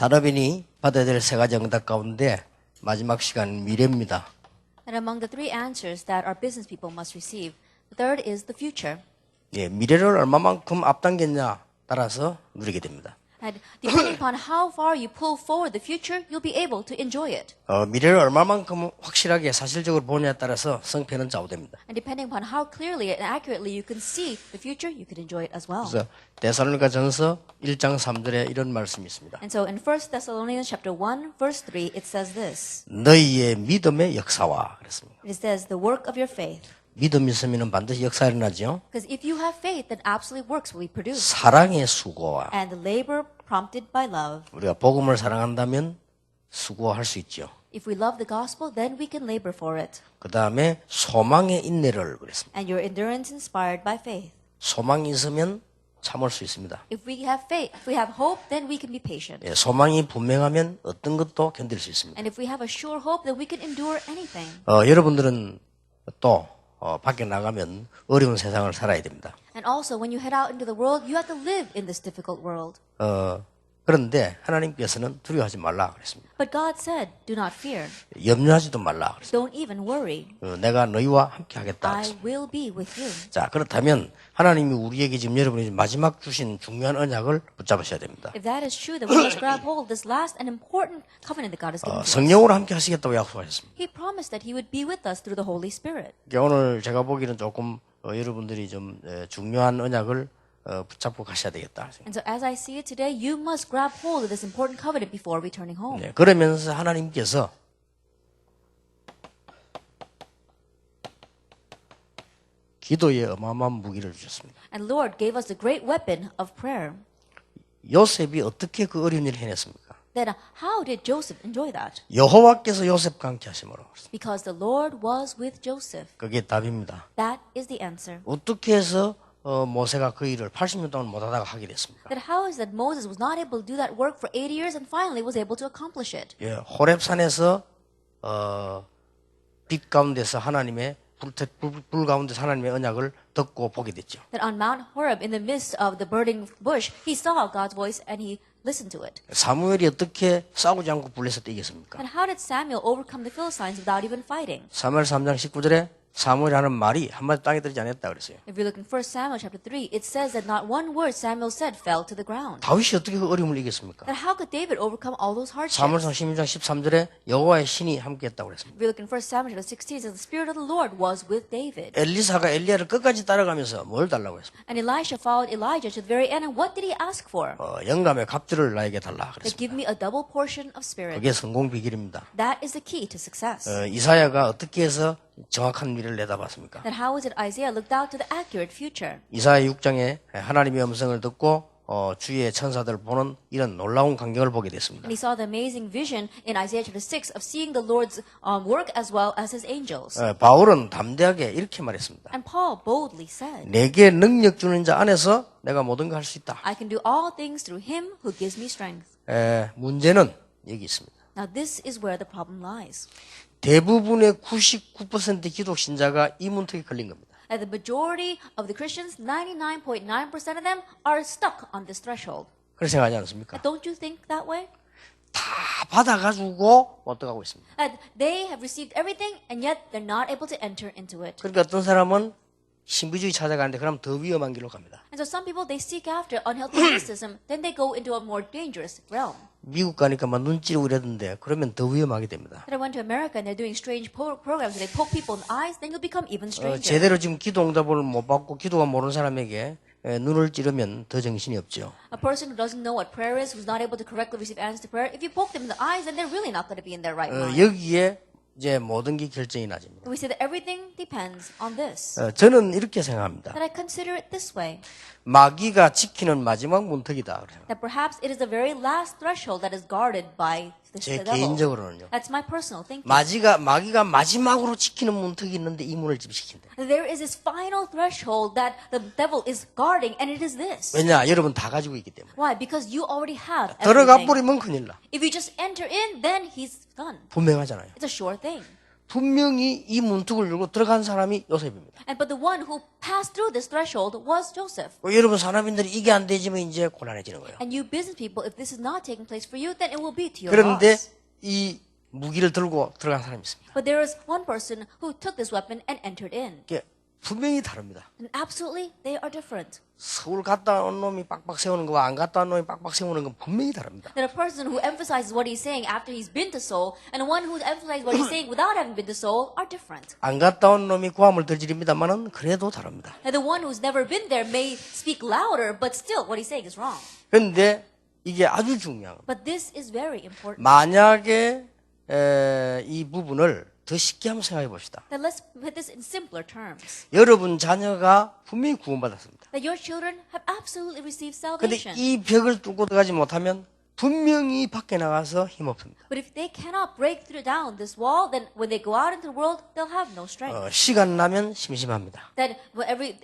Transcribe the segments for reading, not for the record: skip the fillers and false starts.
산업인이 받아야 될 세 가지 응답 가운데 마지막 시간 미래입니다. And among the three answers that our business people must receive, the third is the future. 예, 미래를 얼마만큼 앞당겼냐 따라서 누리게 됩니다. And depending upon how far you pull forward the future, you'll be able to enjoy it. 미래를 얼마만큼 확실하게 사실적으로 보느냐에 따라서 성패는 좌우됩니다. And depending upon how clearly and accurately you can see the future, you can enjoy it as well. 그래서 데살로니가전서 1장 3절에 이런 말씀이 있습니다. And so in 1 Thessalonians chapter 1, verse 3, it says this. 너희의 믿음의 역사와 그랬습니다. It says, the work of your faith. 믿음 있으면 반드시 역사 일어나죠. Because if you have faith, then absolutely works will be produced. 사랑의 수고와 And the labor prompted by love. 우리가 복음을 사랑한다면 수고할 수 있죠. If we love the gospel, then we can labor for it. 그 다음에 소망의 인내를 그랬습니다. And your endurance inspired by faith. 소망이 있으면 참을 수 있습니다. If we have faith, if we have hope, then we can be patient. 예, 소망이 분명하면 어떤 것도 견딜 수 있습니다. And if we have a sure hope, then we can endure anything. 여러분들은 또 밖에 나가면 어려운 세상을 살아야 됩니다. And also, when you head out into the world, you have to live in this difficult world. 그런데 하나님께서는 두려워하지 말라 그랬습니다. But God said, do not fear. 염려하지도 말라 그랬습니다. Don't even worry. 내가 너희와 함께 하겠다. I will be with you. 자, 그렇다면 하나님이 우리에게 지금 여러분이 마지막 주신 중요한 언약을 붙잡으셔야 됩니다. If that is true, then we must grab hold of this last and important covenant that God has given to us. 성령으로 함께 하시겠다고 약속하셨습니다. He promised that He would be with us through the Holy Spirit. 오늘 제가 보기에는 조금 여러분들이 좀 중요한 언약을 붙잡고 가셔야 되겠다. And so as I see it today, you must grab hold of this important covenant before returning home. 네, 그러면서 하나님께서 기도에 어마어마한 무기를 주셨습니다. And Lord gave us the great weapon of prayer. 요셉이 어떻게 그 어려운 일을 해냈습니까? Then how did Joseph enjoy that? 여호와께서 요셉과 함께 하심으로. Because the Lord was with Joseph. 그게 답입니다. That is the answer. 어떻게 해서 모세가 그 일을 80년 동안 못하다가 하게 됐습니까? That how is that Moses was not able to do that work for 80 years and finally was able to accomplish it? 예, 호렙산에서 빛 가운데서 하나님의 불 가운데서 하나님의 언약을 듣고 보게 됐죠. That on Mount Horeb, in the midst of the burning bush, he saw God's voice and he listened to it. 사무엘이 어떻게 싸우지 않고 블레셋 이겼습니까? And how did Samuel overcome the Philistines without even fighting? 사무엘 3장 19절에 사무엘이 하는 말이 한마디 땅에 들지 않았다 그랬어요. If you look in 1 Samuel chapter 3, it says that not one word Samuel said fell to the ground. 다윗이 어떻게 그 어려움을 이겼습니까? That how could David overcome all those hardships? 사무엘상 16장 13절에 여호와의 신이 함께했다고 그랬습니다. If you look in 1 Samuel chapter 16, it says the Spirit of the Lord was with David. 엘리사가 엘리야를 끝까지 따라가면서 뭘 달라고 했습니까? And Elisha followed Elijah to the very end, and what did he ask for? 영감의 갑주를 나에게 달라 That 그랬습니다. give me a double portion of spirit. 그게 성공 비결입니다. That is the key to success. 이사야가 어떻게 해서 정확한 미래를 내다봤습니까? Then how is it Isaiah looked out to the accurate future? 이사야 6장에 하나님의 음성을 듣고 주의 천사들 보는 이런 놀라운 광경을 보게 됐습니다. And he saw the amazing vision in Isaiah chapter 6 of seeing the Lord's work as well as his angels. 바울은 담대하게 이렇게 말했습니다. And Paul boldly said, 내게 능력 주는 자 안에서 내가 모든 걸 할 수 있다. I can do all things through him who gives me strength. 문제는 여기 있습니다. Now this is where the problem lies. 대부분의 99% 기독 신자가 이 문턱에 걸린 겁니다. That the majority of the Christians, 99.9% of them, are stuck on this threshold. 그렇게 생각하지 않습니까? Don't you think that way? 다 받아가지고 못 들어가고 있습니다. That they have received everything and yet they're not able to enter into it. 그러니까 어떤 사람은 신비주의 찾아가는데 그럼 더 위험한 길로 갑니다. And so some people, they seek after unhealthy mysticism, then they go into a more dangerous realm. 미국 가니까 막 눈 찌르고 이러던데 그러면 더 위험하게 됩니다. That I went to America and they're doing strange programs where they poke people in the eyes, then you'll become even stranger. 제대로 지금 기도 응답을 못 받고 기도가 모르는 사람에게 눈을 찌르면 더 정신이 없죠. A person who doesn't know what prayer is, who's not able to correctly receive answers to prayer, if you poke them in the eyes, then they're really not going to be in their right mind. 여기에 이제 모든 게 결정이 나집니다. We say that everything depends on this. 저는 이렇게 생각합니다. That I consider it this way. 마귀가 지키는 마지막 문턱이다. That perhaps it is the very last threshold that is guarded by 제 the devil. 개인적으로는요. That's my personal thinking. 마귀가 마지막으로 지키는 문턱이 있는데 이 문을 지키신대. There is this final threshold that the devil is guarding, and it is this. 왜냐? 여러분 다 가지고 있기 때문에. Why? Because you already have 들어가 everything. 버리면 큰일 나. If you just enter in, then he's done. 분명하잖아요. It's a sure thing. 분명히 이 문턱을 열고 들어간 사람이 요셉입니다. But the one who passed through this threshold was Joseph. 여러분 산업인들이 이게 안 되지면 이제 곤란해지는 거예요. And you business people, if this is not taking place for you, then it will be to your 그런데 loss. 이 무기를 들고 들어간 사람이 있습니다. But there is one person who took this weapon and entered in. 이게 분명히 다릅니다. And absolutely, they are different. 서울 갔다 온 놈이 빡빡 세우는 거와 안 갔다 온 놈이 빡빡 세우는 건 분명히 다릅니다. That a person who emphasizes what he's saying after he's been to Seoul and one who emphasizes what he's saying without having been to Seoul are different. 안 갔다 온 놈이 고함을 들지립니다만은 그래도 다릅니다. And the one who's never been there may speak louder, but still what he's saying is wrong. 그런데 이게 아주 중요한 겁니다. But this is very important. 만약에 이 부분을 더 쉽게 한번 생각해 봅시다. Then let's put this in simpler terms. 여러분 자녀가 분명히 구원받았습니다. That your children have absolutely received 그런데 salvation. 이 벽을 뚫고 들어가지 못하면 분명히 밖에 나가서 힘없습니다. But if they cannot break through down this wall, then when they go out into the world, they'll have no strength. 시간 나면 심심합니다. That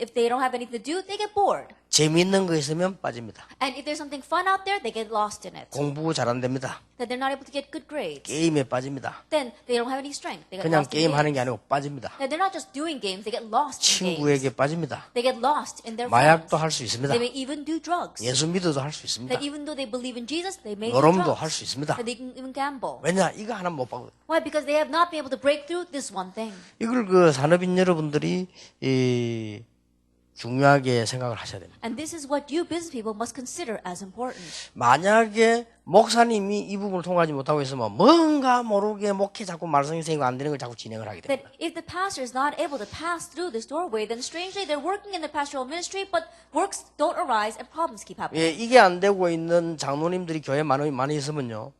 if they don't have anything to do, they get bored. 재미있는 거 있으면 빠집니다. And if there's something fun out there, they get lost in it. 공부 잘 안 됩니다. That they're not able to get good grades. 게임에 빠집니다. Then they don't have any strength. They get 그냥 lost in 게임 하는 games. 게 아니고 빠집니다. That they're not just doing games, they get lost in games. 친구에게 빠집니다. They get lost in their 마약도 friends. 할 수 있습니다. They may even do drugs. 예수 믿어도 할 수 있습니다. That even though they believe in Jesus, they may do 노름도 drugs. 할 수 있습니다. That they can even gamble. 왜냐? 이거 하나 못 봐거든요. Why? Because they have not been able to break through this one thing. 이걸 그 산업인 여러분들이 중요하게 생각을 하셔야 됩니다. And this is what you business people must consider as important. 만약에 목사님이 이 부분을 통과하지 못하고 있으면 뭔가 모르게 목회 자꾸 말씀이 생기고 안 되는 걸 자꾸 진행을 하게 That 됩니다. if the pastor is not able to pass through this doorway, then strangely they're working in the pastoral ministry, but works don't arise and problems keep happening. 예, 이게 안 되고 있는 장로님들이 교회 많이 있으면요.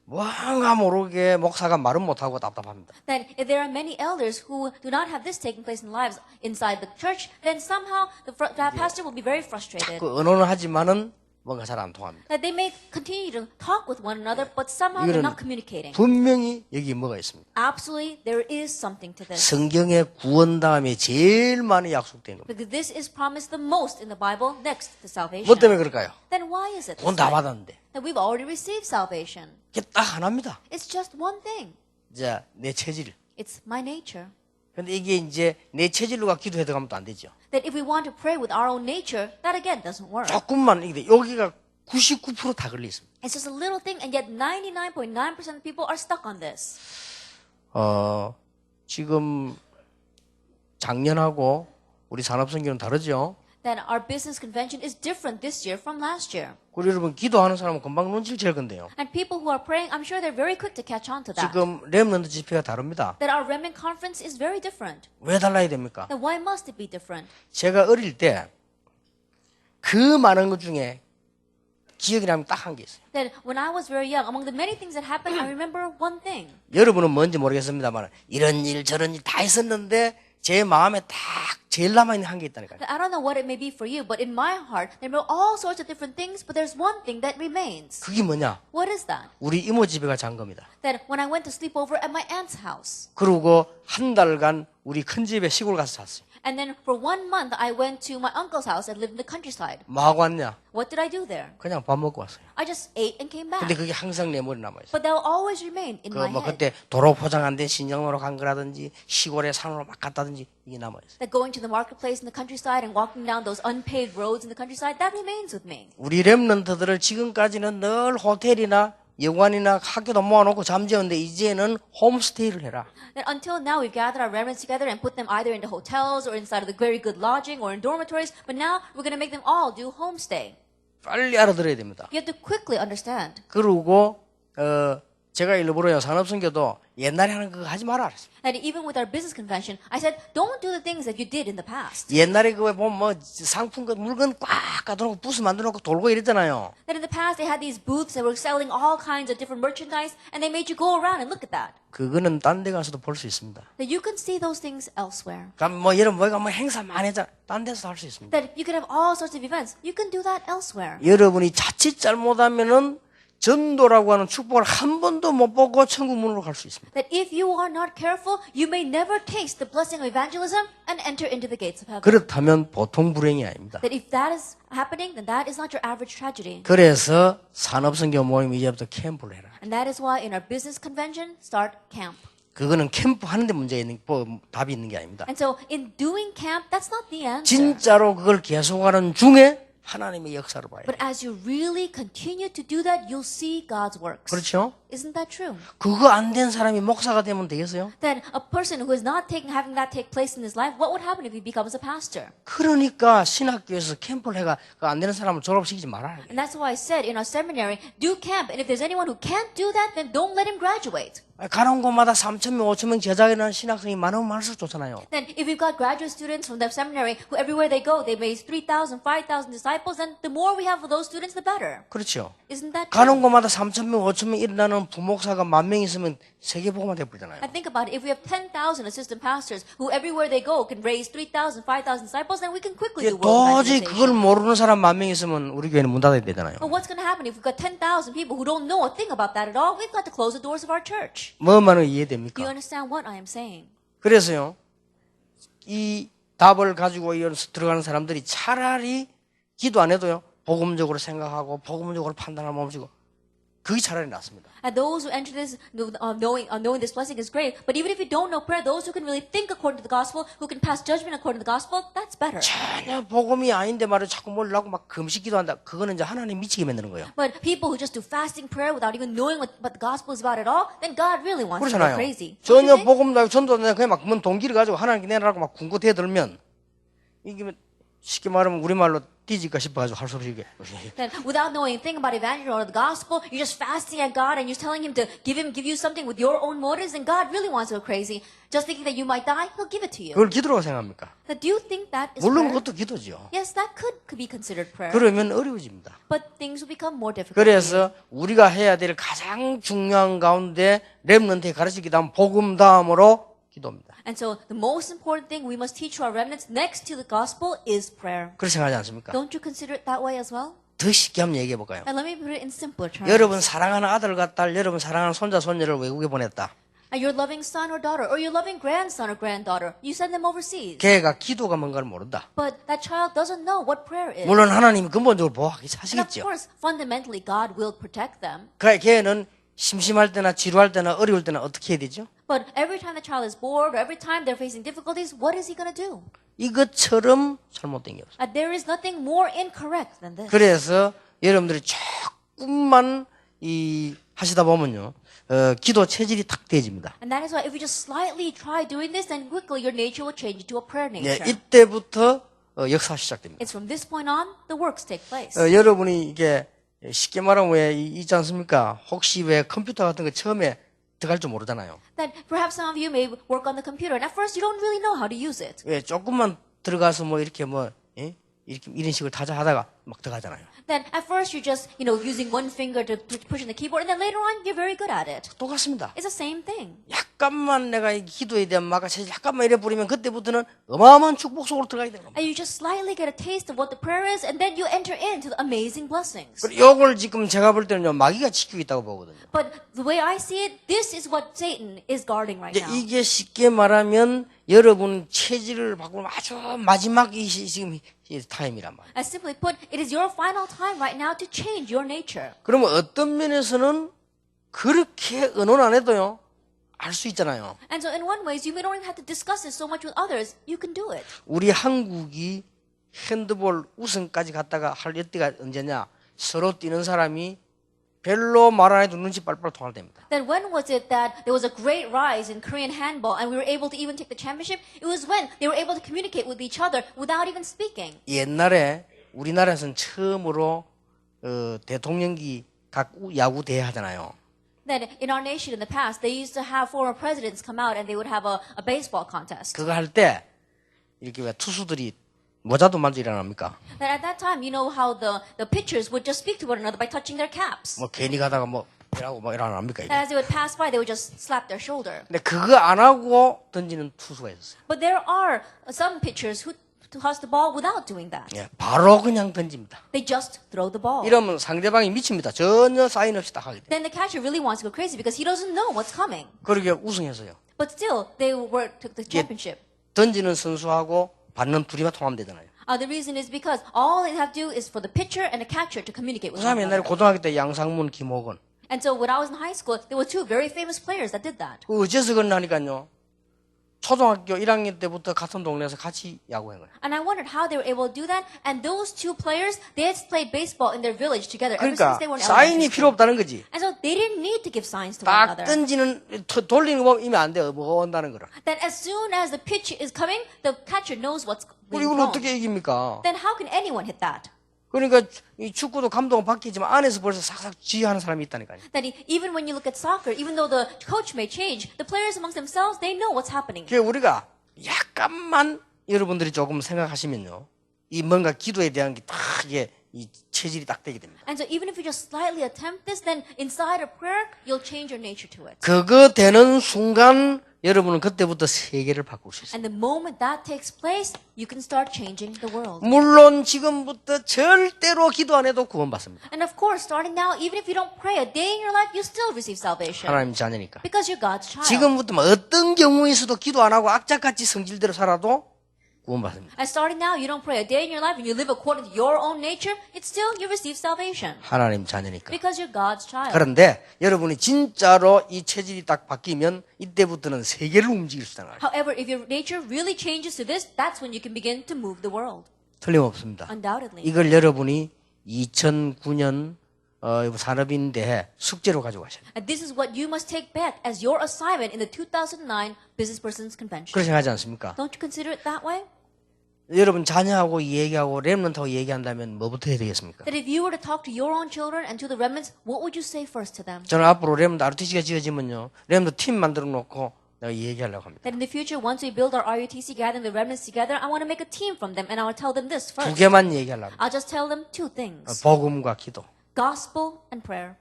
뭔가 모르게 목사가 말은 못하고 답답합니다. That if there are many elders who do not have this taking place in lives inside the church, then somehow the pastor will be very frustrated. 그 언어는 하지만은 뭔가 잘 안 통합니다. That they may continue to talk with one another, but somehow they're 이거는 not communicating. 분명히 여기 뭐가 있습니다. Absolutely, there is something to this. 성경의 구원 다음에 제일 많이 약속된 겁니다. Because this is promised the most in the Bible next to salvation. 뭐 때문에 그럴까요? Then why is it 돈 this 다 way? 받았는데. That we've already received salvation. 이게 딱 하나입니다. It's just one thing. 자, 내 체질. It's my nature. 근데 이게 이제 내 체질로가 기도해 들어가면 또 안 되죠. That if we want to pray with our own nature, that again doesn't work. 조금만 이게 여기가 99% 다 걸려 있습니다. It's just a little thing, and yet 99.9% of people are stuck on this. 지금 작년하고 우리 산업선교는 다르죠. That our business convention is different this year from last year. 그리고 여러분 기도하는 사람은 금방 눈치를 챌 건데요. And people who are praying, I'm sure they're very quick to catch on to that. 지금 렘넌트 집회가 다릅니다. That our remnant conference is very different. 왜 달라야 됩니까? Then why must it be different? 제가 어릴 때 그 많은 것 중에 기억이 나면 딱 한 게 있어요. That when I was very young, among the many things that happened, I remember one thing. 여러분은 뭔지 모르겠습니다만 이런 일 저런 일 다 있었는데 제 마음에 딱 제일 남아있는 한 게 있다니까요. I don't know what it may be for you, but in my heart, there are all sorts of different things, but there's one thing that remains. 그게 뭐냐? What is that? 우리 이모 집에 가 잔 겁니다. That when I went to sleep over at my aunt's house, 그리고 한 달간 우리 큰 집에 시골 가서 잤어요. and then for 1 month, I went to my uncle's house and lived in the countryside. 뭐 하고 왔냐? What did I do there? 그냥 밥 먹고 왔어요. I just ate and came back. 근데 그게 항상 내 머리에 남아있어요. But that will always remain in my 뭐 head. 그때 도로 포장 안 된 신정로로 간 거라든지 시골에 산으로 막 갔다든지 이게 남아있어요. That going to the marketplace in the countryside and walking down those unpaved roads in the countryside, that remains with me. 우리 렘넌트들을 지금까지는 늘 호텔이나 여관이나 학교도 모아놓고 잠재웠는데 이제는 홈스테이를 해라. That until now, we've gathered our remnants together and put them either into hotels or inside of the very good lodging or in dormitories, but now we're going to make them all do homestay. 빨리 알아들어야 됩니다. You have to quickly understand. 그리고 제가 일부러요 산업선교도 옛날에 하는 거 하지 마라 그랬어요. That even with our business convention, I said, don't do the things that you did in the past. 옛날에 그거 보면 뭐 상품 물건 꽉 가둬놓고 부스 만들어놓고 돌고 이랬잖아요. That in the past, they had these booths that were selling all kinds of different merchandise, and they made you go around and look at that. 그거는 딴 데 가서도 볼 수 있습니다. That you can see those things elsewhere. 그럼 뭐 여러분 뭐가 뭐 행사 많이 했잖아. 딴 데서 할 수 있습니다. That you can have all sorts of events. You can do that elsewhere. 여러분이 자칫 잘못하면은 전도라고 하는 축복을 한 번도 못 보고 천국 문으로 갈 수 있습니다. That if you are not careful, you may never taste the blessing of evangelism and enter into the gates of heaven. 그렇다면 보통 불행이 아닙니다. That if that is happening, then that is not your average tragedy. 그래서 산업선교 모임 이제부터 캠프를 해라. And that is why in our business convention, start camp. 그거는 캠프 하는데 문제 있는 답이 있는 게 아닙니다. And so in doing camp, that's not the answer. 진짜로 그걸 계속하는 중에 하나님의 역사를 봐야 But 돼요. as you really continue to do that, you'll see God's works. 그렇죠? Isn't that true? 그거 안 된 사람이 목사가 되면 되겠어요? Then a person who is not having that take place in his life, what would happen if he becomes a pastor? 그러니까 신학교에서 캠프를 해가 안 되는 사람을 졸업시키지 말아야 돼. And that's why I said in our seminary, do camp. And if there's anyone who can't do that, then don't let him graduate. 가는 곳마다 3,000명, 5,000명 제자에 나는 신학생이 많으면 많을수록 좋잖아요. Then if you've got graduate students from the seminary who everywhere they go, they raise 3,000, 5,000 disciples, then the more we have of those students, the better. 그렇죠. Isn't that 가는 true? 곳마다 3,000명, 5,000명 일어나는 부목사가 10,000명 있으면 세계복음화 돼버리잖아요. And think about it. If we have 10,000 assistant pastors who everywhere they go can raise 3,000, 5,000 disciples, then we can quickly do world 도저히 그걸 evangelization. 모르는 사람 10,000명 있으면 우리 교회는 문 닫아야 되잖아요. But what's going to happen if we've got 10,000 people who don't know a thing about that at all? We've got to close the doors of our church. 뭐 말은 Do you 이해됩니까? understand what I am saying? 그래서요, 이 답을 가지고 들어가는 사람들이 차라리 기도 안 해도요, 복음적으로 생각하고 복음적으로 판단을 멈추고 그게 차라리 낫습니다. And those who enter this knowing this blessing is great. But even if you don't know prayer, those who can really think according to the gospel, who can pass judgment according to the gospel, that's better. 전혀 복음이 아닌데 말을 자꾸 몰라고 막 금식 기도한다. 그거는 이제 하나님 미치게 만드는 거예요. But people who just do fasting prayer without even knowing what the gospel is about at all, then God really wants to go 그렇잖아요. crazy. Don't you 전혀 think? 복음도 아니고 전도 안 하고 그냥 막 동기를 가지고 하나님께 내라고 막 군고 대들면 이게 쉽게 말하면 우리말로 뒤질까 싶어가지고 할 수 없이 이게. Then without knowing anything about evangelism or the gospel, you're just fasting at God and you're telling him to give you something with your own motives, and God really wants to go crazy. Just thinking that you might die, he'll give it to you. 그걸 기도라고 생각합니까? Now, do you think that is 물론 prayer? 그것도 기도죠. Yes, that could be considered prayer. 그러면 어려워집니다. But things will become more difficult. 그래서 우리가 해야 될 가장 중요한 가운데 렘넌트에 가르치기도 하면 복음 다음으로 기도입니다. And so the most important thing we must teach to our remnants next to the gospel is prayer. 그렇게 생각하지 않습니까? Don't you consider it that way as well? 더 쉽게 한번 얘기해 볼까요? And let me put it in simpler terms. 여러분 사랑하는 아들과 딸, 여러분 사랑하는 손자, 손녀를 외국에 보냈다. Your loving son or daughter, or your loving grandson or granddaughter, you send them overseas. 걔가 기도가 뭔가를 모른다. But that child doesn't know what prayer is. 물론 하나님이 근본적으로 보호하기 And of 하시겠죠. course, fundamentally, God will protect them. 걔는 심심할 때나 지루할 때나 어려울 때나 어떻게 해야 되죠? But every time the child is bored, or every time they're facing difficulties, what is he going to do? 이것처럼 잘못된 게 없어요. There is nothing more incorrect than this. 그래서 여러분들이 조금만 하시다 보면요, 기도 체질이 탁 되어집니다. And that is why if you just slightly try doing this, then quickly your nature will change into a prayer 예, nature. 이때부터 역사 시작됩니다. It's from this point on, the works take place. 여러분이 이게 쉽게 말하면 왜 있지 않습니까? 혹시 왜 컴퓨터 같은 거 처음에 들어갈 줄 모르잖아요. Then perhaps some of you may work on the computer, and at first you don't really know how to use it. 왜 조금만 들어가서 뭐 이렇게 이렇게 이런 식으로 타자 하다가 막 들어가잖아요. Then at first you're just, using one finger to push in the keyboard, and then later on you're very good at it. 똑같습니다. It's the same thing. 약간만 내가 이 기도에 대한 마가체질 약간만 이래 부리면 그때부터는 어마어마한 축복 속으로 들어가게 되는 겁니다. And you just slightly get a taste of what the prayer is, and then you enter into the amazing blessings. 그리고 이걸 지금 제가 볼 때는요, 마귀가 지키고 있다고 보거든요. But the way I see it, this is what Satan is guarding right 이제 now. 이게 쉽게 말하면 여러분 체질을 바꾸는 아주 마지막 지금 이 타임이란 말이에요. As simply put, it is your final time right now to change your nature. 그러면 어떤 면에서는 그렇게 의논 안 해도요, 알 수 있잖아요. And so in one ways, you don't even have to discuss it so much with others. You can do it. 우리 한국이 핸드볼 우승까지 갔다가 할 때가 언제냐? 서로 뛰는 사람이 별로 말 안 해도 눈치 빨빨 통할 때입니다. Then when was it that there was a great rise in Korean handball and we were able to even take the championship? It was when they were able to communicate with each other without even speaking. 옛날에 우리나라에서는 처음으로 대통령기 각 야구 대회 하잖아요. Then in our nation in the past, they used to have former presidents come out and they would have a baseball contest. 그거 할 때 이렇게 왜 투수들이 모자도 만져 일어납니까? Then at that time, you know how the pitchers would just speak to one another by touching their caps. 뭐 괜히 가다가 뭐 이러고 뭐 일어납니까 이게? And as they would pass by, they would just slap their shoulder. 근데 그거 안 하고 던지는 투수가 있었어요. But there are some pitchers who toss the ball without doing that. 예, 바로 그냥 던집니다. They just throw the ball. 이러면 상대방이 미칩니다. 전혀 사인 없이 딱 하게 돼. Then the catcher really wants to go crazy because he doesn't know what's coming. 그러게 우승했어요. But still, they took the championship. 던지는 선수하고 받는 둘이만 통하면 되잖아요. The reason is because all they have to do is for the pitcher and the catcher to communicate 그 with 사람이 one 옛날에 another. 고등학교 때 양상문, 김호건. And so when I was in high school, there were two very famous players that did that. 그 어째서 그러냐니까요. 초등학교 1학년 때부터 같은 동네에서 같이 야구한 거예요. And I wondered how they were able to do that. And those two players, they had played baseball in their village together ever 그러니까 since they were in 사인이 elementary 필요 school. 없다는 거지. And so they didn't need to give signs to one 딱 another. 던지는 돌리는 거 보면 안 돼요. 뭐가 온다는 거를. That as soon as the pitch is coming, the catcher knows what's being 이걸 thrown. 어떻게 이깁니까? Then how can anyone hit that? 그러니까 이 축구도 감독은 바뀌지만 안에서 벌써 싹싹 지휘하는 사람이 있다니까요. That even when you look at soccer, even though the coach may change, the players amongst themselves, they know what's happening. 그게 우리가 약간만 여러분들이 조금 생각하시면요. 이 뭔가 기도에 대한 게 딱 이게 이 체질이 딱 되게 됩니다. And so even if you just slightly attempt this, then inside of prayer, you'll change your nature to it. 그거 되는 순간 여러분은 그때부터 세계를 바꿀 수 있어요. And the moment that takes place, you can start changing the world. 물론 지금부터 절대로 기도 안 해도 구원받습니다. And of course, starting now, even if you don't pray a day in your life, you still receive salvation. 하나님 자녀니까. Because you're God's child. 지금부터 뭐 어떤 경우에서도 기도 안 하고 악착같이 성질대로 살아도 구원받습니다. And starting now, you don't pray a day in your life and you live according to your own nature, it's still you receive salvation. 하나님 자녀니까. Because you're God's child. 그런데 여러분이 진짜로 이 체질이 딱 바뀌면 이때부터는 세계를 움직일 수 있다는 거예요. However, if your nature really changes to this, that's when you can begin to move the world. 틀림없습니다. Undoubtedly. 이걸 여러분이 2009년 산업인대회 숙제로 가지고 가셔야 돼요. And this is what you must take back as your assignment in the 2009 Business Persons Convention. 그렇게 생각하지 않습니까? Don't you consider it that way? 여러분 자녀하고 얘기하고 렘넌트하고 얘기한다면 뭐부터 해야 되겠습니까? That if you were to talk to your own children and to the remnants, what would you say first to them? 저는 앞으로 렘넌트 ROTC가 지어지면요. 렘넌트 팀 만들어 놓고 내가 얘기하려고 합니다. That in the future, once we build our RUTC, gathering the remnants together, I want to make a team from them and I will tell them this 두 first. 개만 얘기하려고 합니다. I'll just tell them two things. 복음과 기도. Gospel and prayer.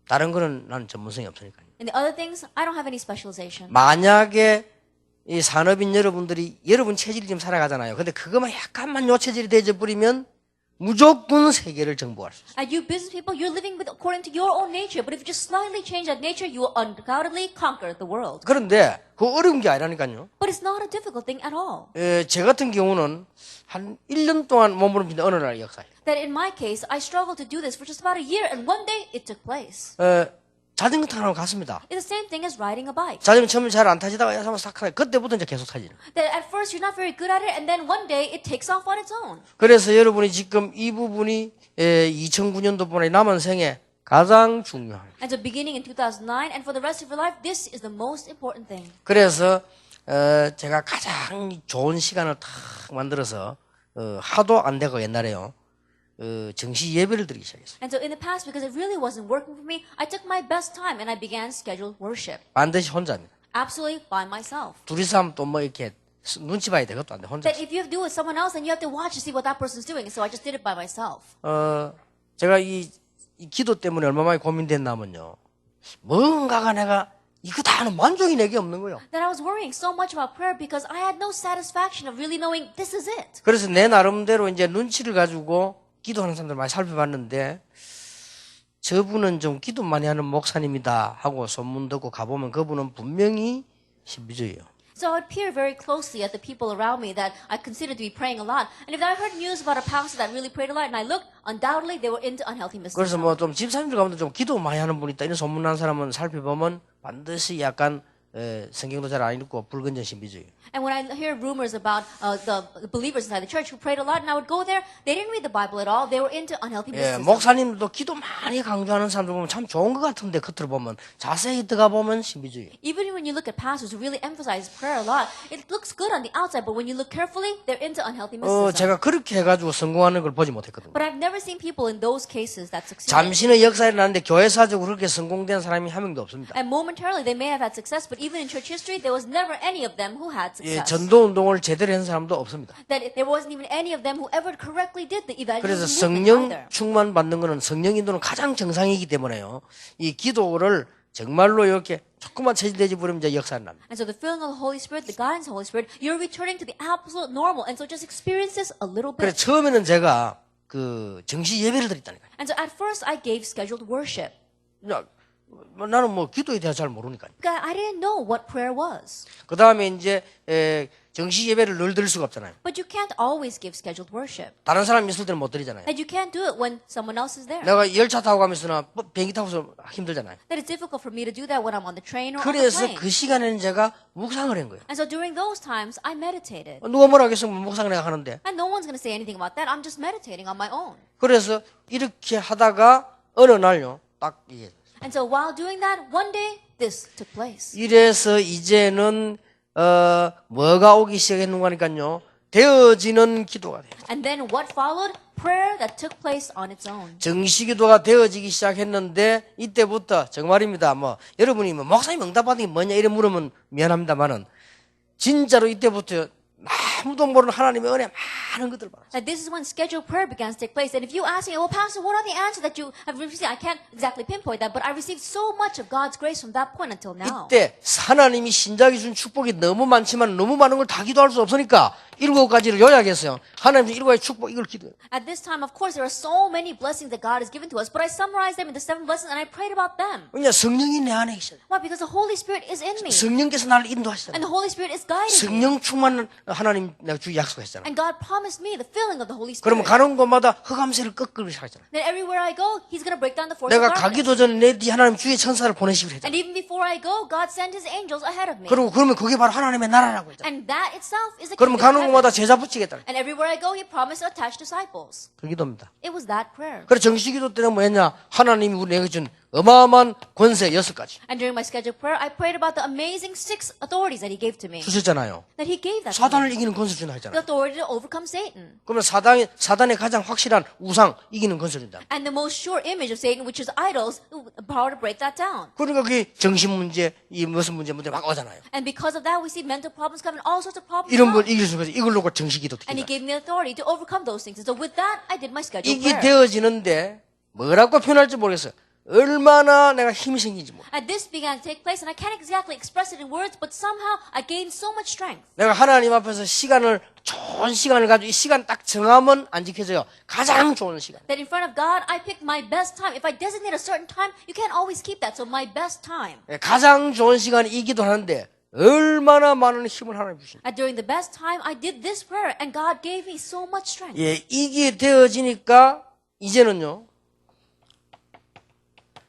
다른 거는 난 전문성이 없으니까요. And the other things, I don't have any specialization. 만약에 이 산업인 여러분들이 여러분 체질이 지금 살아가잖아요. 근데 그것만 약간만 요 체질이 되어버리면 무조건 세계를 정복할 수 있어요. And you business people, you're living with according to your own nature. But if you just slightly change that nature, you will undoubtedly conquer the world. 그런데 그 어려운 게 아니라니까요. But it's not a difficult thing at all. 제 같은 경우는 한 1년 동안 몸부림치는 어느 날 역사예요. That in my case, I struggled to do this for just about a year, and one day it took place. 자전거 타러 갔습니다. It's the same thing as riding a bike. 자전거 처음에 잘 안 타지다가 한번 싹 타요. 그때부터 이제 계속 타지는. That at first you're not very good at it, and then one day it takes off on its own. 그래서 여러분이 지금 이 부분이 2009년도분의 남은 생에 가장 중요합니다. And so beginning in 2009, and for the rest of your life, this is the most important thing. 그래서 제가 가장 좋은 시간을 탁 만들어서 하도 안 되고 옛날에요. 정시 예배를 드리기 시작했어요. And so in the past, because it really wasn't working for me, I took my best time and I began scheduled worship. 반드시 혼자입니다. Absolutely by myself. 둘이서 하면 또 뭐 이렇게 눈치 봐야 돼. 그것도 안 돼. 혼자. That if you have to do it with someone else, then you have to watch to see what that person's doing. And so I just did it by myself. 제가 이 기도 때문에 얼마 많이 고민됐냐면요. 뭔가가 내가 이거 다 하는 만족이 내게 없는 거예요. That I was worrying so much about prayer because I had no satisfaction of really knowing this is it. 그래서 내 나름대로 이제 눈치를 가지고 기도하는 사람들 많이 살펴봤는데 저분은 좀 기도 많이 하는 목사님이다 하고 소문 듣고 가보면 그분은 분명히 신비주의예요. So I would peer very closely at the people around me that I considered to be praying a lot. And if I heard news about a pastor that really prayed a lot and I looked, undoubtedly they were into unhealthy 그래서 mysticism. 뭐 좀 집사님들 가운데 좀 기도 많이 하는 분 있다 이런 소문난 사람은 살펴보면 반드시 약간 성경도 잘 안 읽고 불건전 신비주의. And when I hear rumors about the believers inside the church who prayed a lot and I would go there, they didn't read the Bible at all. They were into unhealthy mysticism. 목사님도 기도 많이 강조하는 사람들 보면 참 좋은 것 같은데 겉으로 보면 자세히 들어가 보면 신비주의. Even when you look at pastors who really emphasize prayer a lot, it looks good on the outside, but when you look carefully, they're into unhealthy mysticism. 제가 그렇게 해가지고 성공하는 걸 보지 못했거든요. But I've never seen people in those cases that succeeded. 잠시는 역사에 나는데 교회사적으로 그렇게 성공된 사람이 한 명도 없습니다. And momentarily they may have had success, but even in church history, there was never any of them who had success. 전도 운동을 제대로 한 사람도 없습니다. That there wasn't even any of them who ever correctly did the 그래서 evangelism movement 성령 either. 충만 받는 것은 성령 인도는 가장 정상이기 때문에요. 이 기도를 정말로 이렇게 조금만 체질되지 버리면 이제 역사는 납니다. And so the filling of the Holy Spirit, the guidance of the Holy Spirit, you're returning to the absolute normal. And so just experience this a little 그래서 bit. 처음에는 제가 그 정시 예배를 드렸다니까요. And so at first I gave scheduled worship. 나는 뭐 기도에 대해 잘 모르니까요. God, I didn't know what prayer was. 그 다음에 이제 정시 예배를 늘 드릴 수가 없잖아요. But you can't always give scheduled worship. 다른 사람 있을 때는 못 드리잖아요. And you can't do it when someone else is there. 내가 열차 타고 가면서나 비행기 타고서 힘들잖아요. That it's difficult for me to do that when I'm on the train or on the 그래서 plane. 그 시간에는 제가 묵상을 한 거예요. And so during those times, I meditated. 누가 뭐라 하겠으면 묵상을 내가 하는데. And no one's going to say anything about that. I'm just meditating on my own. 그래서 이렇게 하다가 어느 날요, 딱 이게. And so while doing that, one day, this took place. 이래서 이제는 뭐가 오기 시작했는가 하니까요. 되어지는 기도가 돼요. And then what followed? Prayer that took place on its own. 정시기도가 되어지기 시작했는데 이때부터 정말입니다. 뭐 여러분이 뭐 목사님 응답받은 게 뭐냐 이래 물으면 미안합니다만은 진짜로 이때부터 아무도 모르는 하나님의 은혜 많은 것들 받았어요. That this is when scheduled prayer began to take place. And if you ask me, well, Pastor, what are the answers that you have received? I can't exactly pinpoint that, but I received so much of God's grace from that point until now. 이때 하나님이 신작이 준 축복이 너무 많지만 너무 많은 걸 다 기도할 수 없으니까 7가지를 요약했어요. 하나님 7가지 축복 이걸 기도해요. At this time, of course, there are so many blessings that God has given to us, but I summarized them in the 7 blessings and I prayed about them. 왜냐 성령이 내 안에 계셔요. Why? Because the Holy Spirit is in me. 성령께서 나를 And 인도하시잖아요. the Holy Spirit is guiding me. 성령 충만한 하나님 내가 주기 약속했잖아요. And God promised me the filling of the Holy 그러면 Spirit. 가는 곳마다 흑암새를 꺾으기 시작했잖아요. That everywhere I go, He's going to break down the force of 내가 darkness. 가기도 전에 내 뒤 하나님 주의 천사를 보내시기로 했잖아요. And even before I go, God sent His angels ahead of me. 그리고 그러면 그게 바로 하나님의 나라라고 했잖아요. And that itself is the 그러면 kingdom 가는 of 곳마다 heaven. 제자 붙이겠다. And everywhere I go, He promised to attach disciples. 그 기도입니다. It was that prayer. 그래서 정시기도 때는 뭐였냐? 하나님이 우리에게 준 어마어마한 권세 6가지 And during my scheduled prayer, I prayed about the amazing 6 authorities that He gave to me. 주셨잖아요. That He gave that to me. 사단을 이기는 권세 준다 The 했잖아요. authority to overcome Satan. 그러면 사단의 가장 확실한 우상 이기는 권세 준다. And the most sure image of Satan, which is idols, the power to break that down. 그러니까 그게 정신 문제, 이 무슨 문제 막 오잖아요. And because of that, we see mental problems come and all sorts of problems 이런 걸 come. 이길 수 있어서 이걸 놓고 정시기도 And He 드립니다. gave me authority to overcome those things. And so with that, I did my scheduled 이게 prayer. 되어지는데 뭐라고 표현할지 모르겠어요. 얼마나 내가 힘이 생긴지 모르겠어요. And this began to take place, and I can't exactly express it in words, but somehow I gained so much strength. 내가 하나님 앞에서 좋은 시간을 가지고 이 시간 딱 정하면 안 지켜져요. 가장 좋은 시간. That in front of God, I picked my best time. If I designate a certain time, you can't always keep that. So my best time. 가장 좋은 시간이 이기도 하는데 얼마나 많은 힘을 하나님 주신. And during the best time, I did this prayer, and God gave me so much strength. 예, 이게 되어지니까 이제는요.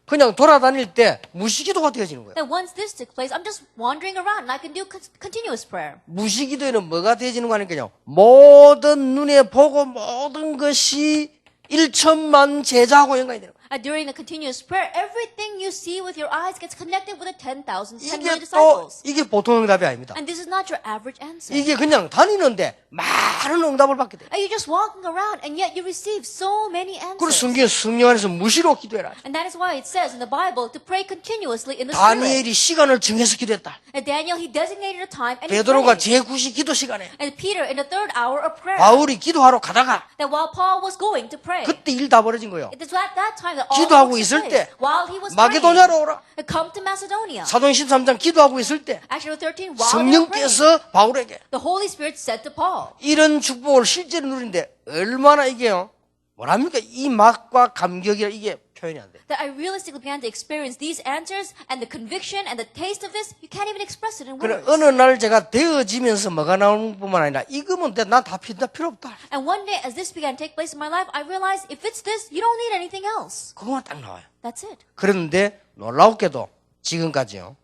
그냥 돌아다닐 때 무시기도가 되어지는 거예요. That once this took place, I'm just wandering around, and I can do continuous prayer. 무시기도에는 뭐가 되어지는 거 아니까요? 모든 눈에 보고 모든 것이 1천만 제자하고 연관이 되는 거예요. During the continuous prayer, everything you see with your eyes gets connected with the 10 million 이게 또 disciples. 이게 보통 응답이 아닙니다. And this is not your average answer. 이게 그냥 다니는데 많은 응답을 받게 돼요. You're just walking around, and yet you receive so many 그래서 answers. 성경 안에서 무시로 기도해라. And that is why it says in the Bible to pray continuously in the Spirit. 다니엘이 시간을 정해서 기도했다. And Daniel, he designated a time, and he 베드로가 prayed. 제9시 기도 시간에 And Peter in the 3rd hour of prayer. 바울이 기도하러 가다가 That while Paul was going to pray, 그때 일 다 벌어진 거예요. it is at that time that all 기도하고 things 있을 took 때 place. While he was 마게도냐로 오라. praying, come to Macedonia. 사도행 13장 기도하고 있을 때 Acts 13, while they were praying, 성령께서 바울에게 the Holy Spirit said to Paul, 이런 축복을 실제로 누리는데 얼마나 이게요. 뭐랍니까? 이 맛과 감격이라 이게 표현이 안 돼. that I realistically began to experience these answers and the conviction and the taste of this. You can't even express it in 그래 words. 어느 날 제가 되어지면서 뭐가 나오는 뿐만 아니라 이거면 난다 필요 없다. And one day, as this began to take place in my life, I realized if it's this, you don't need anything else. 그거만 딱 나와요. That's it. 그런데 놀랍게도 지금까지요.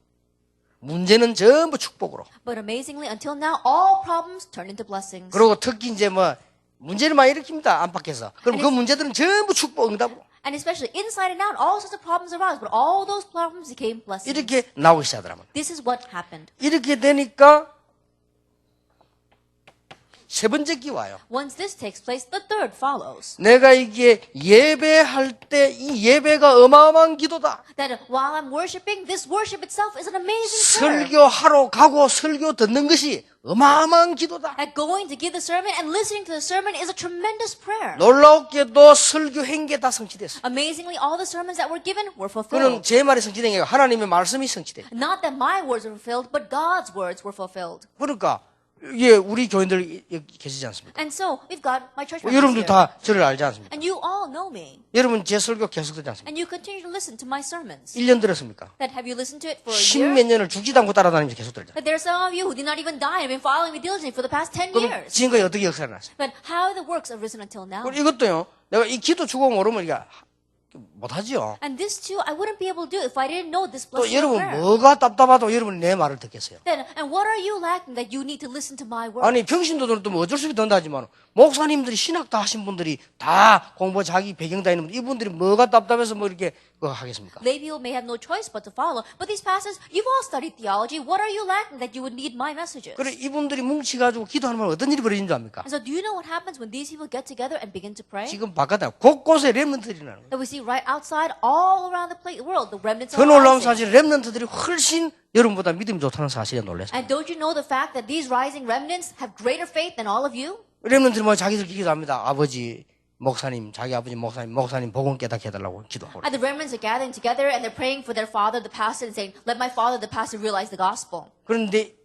문제는 전부 축복으로. But amazingly, until now, all problems turn into blessings. 그리고 특히 이제 뭐 문제를 많이 일으킵니다. 안팎에서. 그럼 그 문제들은 전부 축복 응답으로. And especially inside and out, all sorts of problems arose, but all those problems became blessings. 이렇게 나오기 시작하더라고요. This is what happened. 이렇게 되니까 세 번째 기 와요. Once this takes place, the third follows. 내가 이게 예배할 때 이 예배가 어마어마한 기도다. That while I'm worshiping, this worship itself is an amazing prayer. 설교하러 가고 설교 듣는 것이 어마어마한 기도다. That going to give the sermon and listening to the sermon is a tremendous prayer. 놀랍게도 설교 행계 다 성취됐어요. Amazingly, all the sermons that were given were 그는 fulfilled. 제 말이 성취된 게 아니라 하나님의 말씀이 성취돼요. Not that my words were fulfilled, but God's words were fulfilled. 그러니까 예, 우리 교인들 여기 계시지 않습니까? And so we've got my church members 여러분들 here. 다 저를 알지 않습니까? And you all know me. 여러분 제 설교 계속 듣지 않습니까? And you continue to listen to my sermons. 1년 들었습니까? That have you listened to it for a year? 십몇 년을 죽지도 않고 따라다니면서 계속 들었잖아요. That there are some of you who did not even die and have been following me diligently for the past 10 그럼 years. 지금까지 어떻게 역사를 났어요? But how the works have risen until now. 그리고 이것도요. 내가 이 기도 주고 모르면 이게 못하지요. And this too, I wouldn't be able to do if I didn't know this 또 blessing of 여러분 prayer. 뭐가 답답하다고 여러분이 내 말을 듣겠어요. Then, and what are you lacking that you need to listen to my word? 아니 평신도들은 또 뭐 어쩔 수 없이 던다지만 목사님들이 신학 다 하신 분들이 다 공부 자기 배경 다 있는 분들 이분들이 뭐가 답답해서 뭐 이렇게 그거 하겠습니까? Lay people may have no choice but to follow. But these pastors, you've all studied theology. What are you lacking that you would need my messages? 그래 이분들이 뭉치가지고 기도하는 말 어떤 일이 벌어지는 줄 압니까? And so do you know what happens when these people get together and begin to pray? 지금 바깥에 곳곳에 렘넌트들이 나는 거예요. That we see right outside, all around the world, the remnants 더 are 놀라운 rising. 사실 렘넌트들이 훨씬 여러분보다 믿음이 좋다는 사실에 놀랐어요. And don't you know the fact that these rising remnants have greater faith than all of you? 렘넌트들이 뭐 자기들끼리 기도합니다. 아버지 목사님, 자기 아버지 목사님 복음 깨닫게 해달라고 기도하고. And the remnants are gathering together and they're praying for their father, the pastor, and saying, let my father, the pastor, realize the gospel. 그런데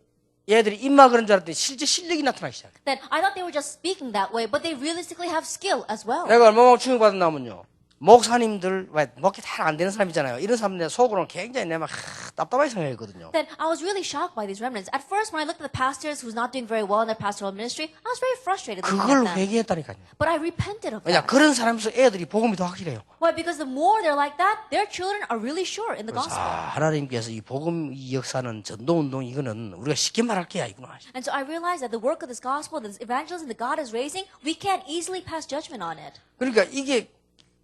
얘들이 입마 그런 줄 알았더니 실제 실력이 나타나기 시작해요. Then I thought they were just speaking that way, but they realistically have skill as well. 내가 얼마나 충격받았냐면요. 목사님들, 왜 목회 잘 안 되는 사람이잖아요. 이런 사람들 속으로는 굉장히 내가 막 답답하게 생각했거든요. Then I was really shocked by these remnants. At first, when I looked at the pastors who's not doing very well in their pastoral ministry, I was very frustrated looking 그걸 at them. 회개했다니까요. But I repented of 왜냐 that. 그런 사람에서 애들이 복음이 더 확실해요. Why? Because the more they're like that, their children are really sure in the 그래서 gospel. 하나님께서 이 복음 이 역사는 전도운동 이거는 우리가 쉽게 말할 게야 이구나. And so I realized that the work of this gospel, this evangelism that God is raising, we can't easily pass judgment on it. 그러니까 이게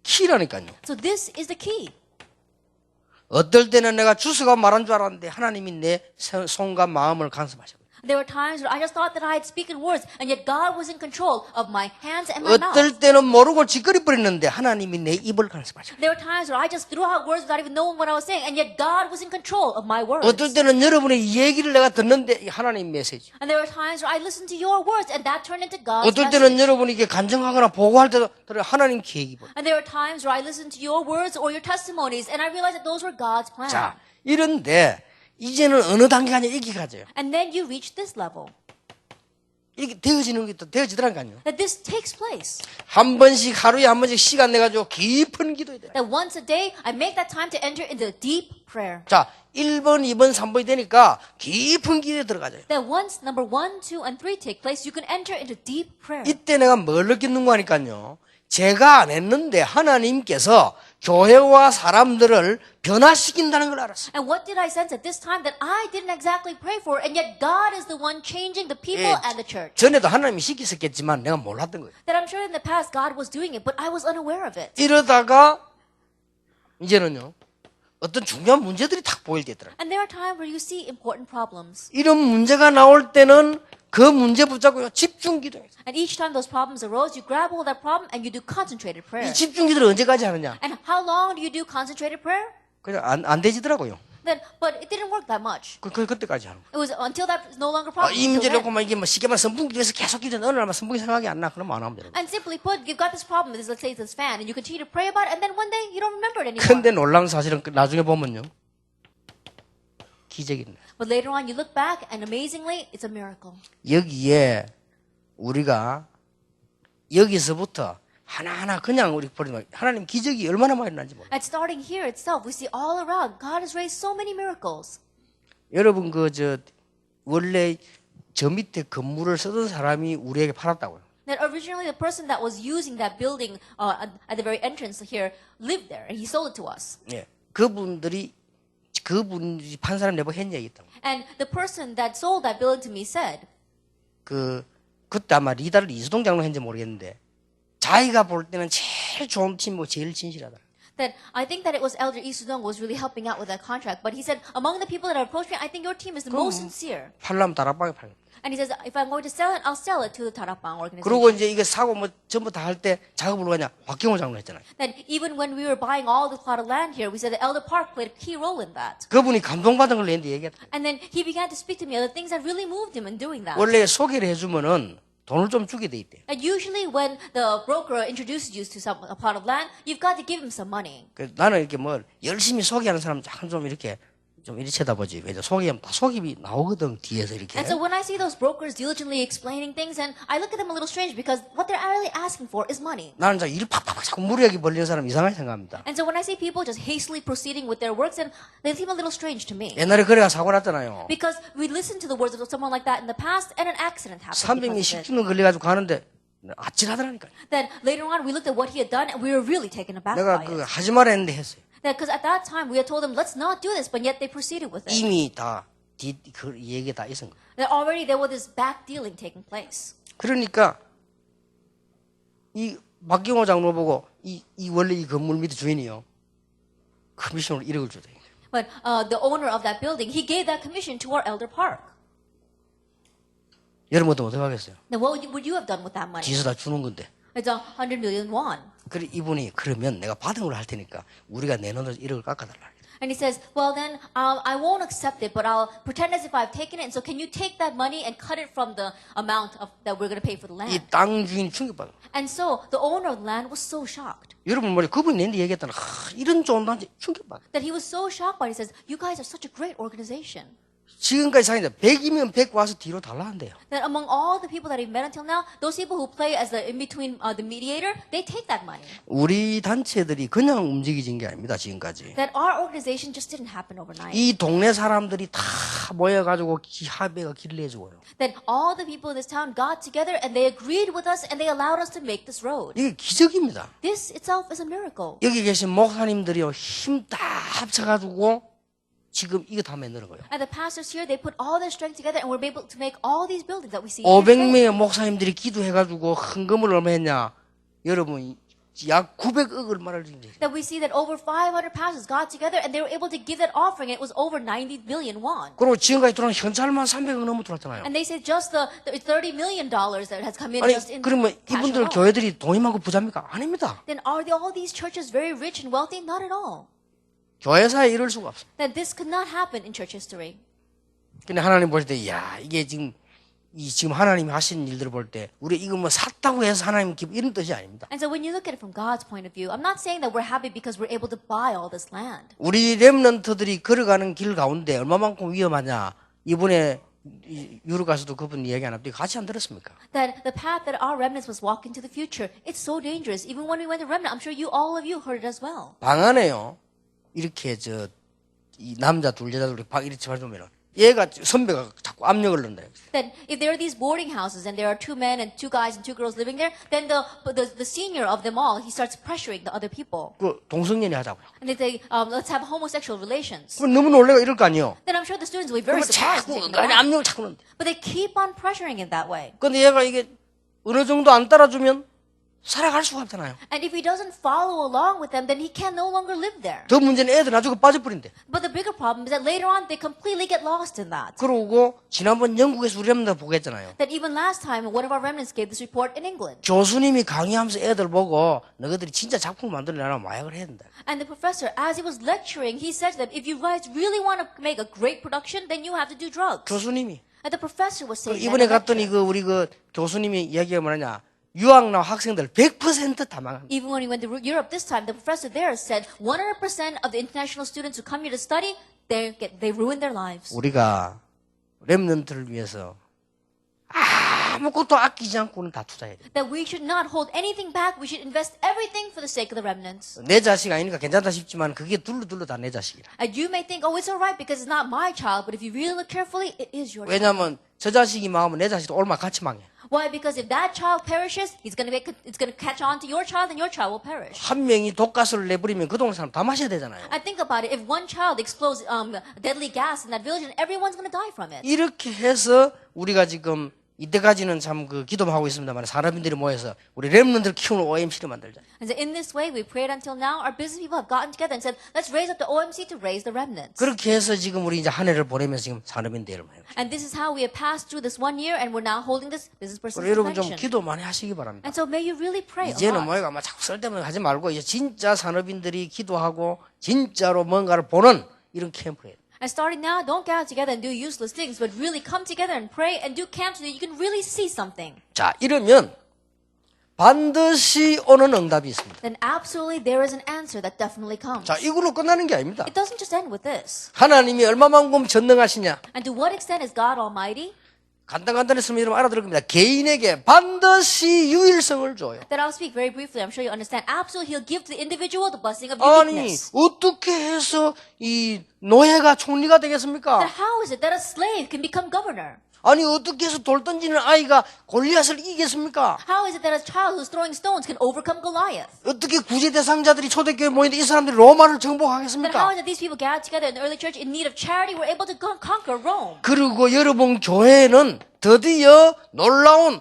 키라니까요. So this is the key. 어떨 때는 내가 주스가 말한 줄 알았는데 하나님이 내 손과 마음을 간섭하셔. There were times where I just thought that I had spoken words, and yet God was in control of my hands and my mouth. 어떨 때는 모르고 짓거리 버리는데 하나님이 내 입을 간섭하셔. There were times where I just threw out words without even knowing what I was saying, and yet God was in control of my words. 어떨 때는 여러분의 얘기를 내가 듣는데 하나님 메시지. And there were times where I listened to your words, and that turned into God's 어떨 message. 때는 여러분이 이게 간증하거나 보고할 때도 하나님 계획이 보여. And there were times where I listened to your words or your testimonies, and I realized that those were God's plan. 자, 이런데 이제는 어느 단계가 아니라 이렇게 가져요. And then you reach this level. 이게 되어지는 게 또 되어지더라니까요. That this takes place. 한 번씩 하루에 한 번씩 시간 내가지고 깊은 기도해야 돼. That once a day, I make that time to enter into deep prayer. 자, 1번, 2번, 3번이 되니까 깊은 기도에 들어가져요. That once number 1, 2, and 3 take place, you can enter into deep prayer. 이때 내가 뭘 느꼈는가 하니까요. 제가 안 했는데 하나님께서 교회와 사람들을 변화시킨다는 걸 알았어요. And what did I sense at this time? That I didn't exactly pray for, and yet God is the one changing the people and the church. 전에도 하나님이 시키셨겠지만 내가 몰랐던 거예요. That I'm sure in the past God was doing it, but I was unaware of it. 이러다가 이제는요. 어떤 중요한 문제들이 탁 보일 때 있더라고요. And there are times where you see important problems. 이런 문제가 나올 때는 그 문제 붙잡고 집중 기도해요. And each time those problems arose, you grab hold of that problem and you do concentrated prayer. 이 집중 기도를 언제까지 하느냐? And how long do you do concentrated prayer? 그냥 안 되지더라고요. Then, but it didn't work that much. 그때까지 하는 거예요. It was until that is no longer problem. 이 문제 until 놓고 then. 막 이게 뭐 쉽게 말해 선풍기 위해서 계속 기도했는데 어느 날만 선풍기 생각이 안 나. 그러면 안 하면 되는 거예요. And simply put, you've got this problem. Let's say it's this fan, and you continue to pray about it, and then one day you don't remember it anymore. 근데 놀라운 사실은 나중에 보면요. 기적입니다. But later on, you look back, and amazingly, it's a miracle. 여기에 우리가 여기서부터 하나하나 그냥 우리 버리면 하나님 기적이 얼마나 많이 일어난지 몰라요. And starting here itself, we see all around, God has raised so many miracles. 여러분 원래 저 밑에 건물을 쓰던 사람이 우리에게 팔았다고요. That originally the person that was using that building at the very entrance here lived there, and he sold it to us. 예. 그분이 판 사람 내고 했냐 얘기했다고. And the person that sold that building to me said, 그때 아마 리다를 이수동 장로 했는지 모르겠는데 자기가 볼 때는 제일 좋은 팀이고 제일 진실하다. that I think that it was Elder Lee Sudong was really helping out with that contract, but he said, among the people that approached me, I think your team is the most sincere. 팔려면 다락방에 팔려. And he says, if I'm going to sell it, I'll sell it to the Tarapang organization. 그리고 이제 이게 사고 뭐 전부 다 할 때 작업을 가냐 박경호 장로 했잖아요. Then even when we were buying all the plot of land here, we said that Elder Park played a key role in that. 그분이 감동받은 걸 내는데 얘기했다. And then he began to speak to me of the things that really moved him in doing that. 원래 소개를 해주면은 돈을 좀 주게 돼 있대. And usually when the broker introduces you to a plot of land, you've got to give him some money. 나는 이렇게 뭐 열심히 소개하는 사람 좀 이렇게 좀 이리 쳐다보지. 왜냐 속이면 다 속임이 나오거든 뒤에서 이렇게. And so when I see those brokers diligently explaining things, and I look at them a little strange because what they're really asking for is money. 나는 자 일을 팍팍 자꾸 무리하게 벌리는 사람 이상하게 생각합니다. And so when I see people just hastily proceeding with their works, and they seem a little strange to me. 옛날에 그래가 사고 났잖아요. Because we listened to the words of someone like that in the past, and an accident happened. 300명 because of it. 10주년 걸려가지고 가는데 아찔하더라니까요. Then later on, we looked at what he had done, and we were really taken aback 내가 by 그 it. 하지 말라 했는데 했어요. Because at that time, we had told them, let's not do this, but yet they proceeded with it. 이미 다 그 얘기 다 있은 거예요. That already there was this back dealing taking place. 그러니까 이 박경호 장로 보고 이 원래 이 건물 밑에 주인이요 커미션으로 1억을 주대. But the owner of that building, he gave that commission to our elder Park. 여러분도 어떻게 하겠어요? Now, what would you have done with that money? 뒤에서 다 주는 건데. It's 100 million won. 그래 이분이 그러면 내가 받은 걸 할 테니까 우리가 내놓은 1억을 깎아달라. And he says, well then, I won't accept it, but I'll pretend as if I've taken it. And so can you take that money and cut it from the amount that we're going to pay for the land? 이 땅 주인이 충격받아. And so the owner of the land was so shocked 여러분 뭐지 그분이 내한테 얘기했다는 이런 좋은 단지 충격받아. that he was so shocked by it. He says, you guys are such a great organization. 지금까지 상인데 100이면 100 와서 뒤로 달라는데요. That among all the people that I've met until now, those people who play as the in between the mediator, they take that money. 우리 단체들이 그냥 움직이진 게 아닙니다. 지금까지. That our organization just didn't happen overnight. 이 동네 사람들이 다 모여가지고 합의가 길을 내주고요. That all the people in this town got together and they agreed with us and they allowed us to make this road. 이게 기적입니다. This itself is a miracle. 여기 계신 목사님들이요 힘 다 합쳐가지고 지금 이거 다 만드는 거예요. And the pastors here, they put all their strength together and we're able to make all these buildings that we see here today. 500명의 목사님들이 기도해가지고 헌금을 얼마 했냐? 여러분 약 900억을 말할 수 있는. That we see that over 500 pastors got together and they were able to give that offering and it was over 90 million won. 그리고 지금까지 들어온 현찰만 300억 넘어 들어왔잖아요. And they said just the $30 million that has come in 아니 just in 그러면 cash 이분들 alone. 교회들이 돈이 많고 부자입니까? 아닙니다. Then are all these churches very rich and wealthy? Not at all. 교회사에 이럴 수가 없어. That this could not happen in church history. 근데 하나님 볼 때, 야 이게 지금 하나님이 하시는 일들을 볼 때, 우리 이거 뭐 샀다고 해서 하나님 기분 이런 뜻이 아닙니다. And so when you look at it from God's point of view, I'm not saying that we're happy because we're able to buy all this land. 우리 렘넌트들이 걸어가는 길 가운데 얼마만큼 위험하냐? 이번에 유럽 가서도 그분 이야기 안 합니다. 같이 안 들었습니까? That the path that our remnants was walking to the future, it's so dangerous. Even when we went to remnant, I'm sure all of you heard it as well. 방 안에요. 이렇게 이 남자 둘 여자 둘이 방 이렇게 말하면은 얘가 선배가 자꾸 압력을 넣는다. That if there are these boarding houses and there are 2 men and 2 guys and 2 girls living there, then the senior of them all, he starts pressuring the other people. 그 동성연애 하자고요. And they say, let's have homosexual relations. 그럼 너무 놀래가 이럴 거 아니에요. Then I'm sure the students will be very 그러면 surprised. 자꾸 and taken aback. 압력을 자꾸 넣는다. But they keep on pressuring it that way. 근데 얘가 이게 어느 정도 안 따라주면 살아갈 수가 없잖아요. And if he doesn't follow along with them, then he can no longer live there. 더 문제는 애들 나중에 빠져버린대. But the bigger problem is that later on, they completely get lost in that. 그러고 지난번 영국에서 우리 렘너 보고 했잖아요. That even last time, one of our remnants gave this report in England. 교수님이 강의하면서 애들 보고 너희들이 진짜 작품 만들려면 마약을 해야 된다. And the professor, as he was lecturing, he said to them, if you guys really want to make a great production, then you have to do drugs. 교수님이. And the professor was saying that 이번에 in a 갔더니 lecture. 우리 교수님이 이야기가 뭐냐. 유학 나온 학생들 100% 다 망한. Even when we went to Europe this time, the professor there said 100% of the international students who come here to study, they ruin their lives. 우리가 렘넌트를 위해서 아무것도 아끼지 않고는 다 투자해야 돼. That we should not hold anything back. We should invest everything for the sake of the remnants. 내 자식 아니니까 괜찮다 싶지만 그게 둘러둘러 다 내 자식이라. And you may think, oh, it's all right because it's not my child. But if you really look carefully, it is your child. 왜냐하면 저 자식이 망하면 내 자식도 얼마 같이 망해. Why? Because if that child perishes, it's going to catch on to your child and your child will perish. 한 명이 독가스를 내버리면 그 동네 사람 다 마셔야 되잖아요. And think about it. If one child explodes deadly gas in that village, and everyone's going to die from it. 이렇게 해서 우리가 지금 이때까지는 참 기도만 하고 있습니다만 산업인들이 모여서 우리 렘넌트를 키우는 OMC를 만들자. And so in this way, we prayed until now. Our business people have gotten together and said, let's raise up the OMC to raise the remnants. 그렇게 해서 지금 우리 이제 한 해를 보내면서 지금 산업인 대회를 해요. And this is how we have passed through this 1 year, and we're now holding this business person 여러분 좀 convention. 기도 많이 하시기 바랍니다. And so may you really pray a 이제는 lot. 뭐가 막 자꾸 쓸데없는 거 하지 말고 이제 진짜 산업인들이 기도하고 진짜로 뭔가를 보는 이런 캠프예요. And starting now, don't get out together and do useless things, but really come together and pray and do camps so that you can really see something. 자, 이러면 반드시 오는 응답이 있습니다. then absolutely there is an answer that definitely comes. 자, 이걸로 끝나는 게 아닙니다. It doesn't just end with this. 하나님이 얼마만큼 전능하시냐? And to what extent is God Almighty? 간단했으면 여러분 알아들을 겁니다. 개인에게 반드시 유일성을 줘요. That I'll speak very briefly. I'm sure you understand. Absolutely, He'll give to the individual the blessing of 아니, uniqueness. 어떻게 해서 이 노예가 총리가 되겠습니까? Then how is it that a slave can become governor? 아니, 어떻게 해서 돌 던지는 아이가 골리앗을 이기겠습니까? How is it that a child who's throwing stones can overcome Goliath? 어떻게 구제 대상자들이 초대교회에 모이는데 이 사람들이 로마를 Then how 정복하겠습니까? is it these people gathered together in the early church in need of charity were able to conquer Rome? 그리고 여러분 교회는 드디어 놀라운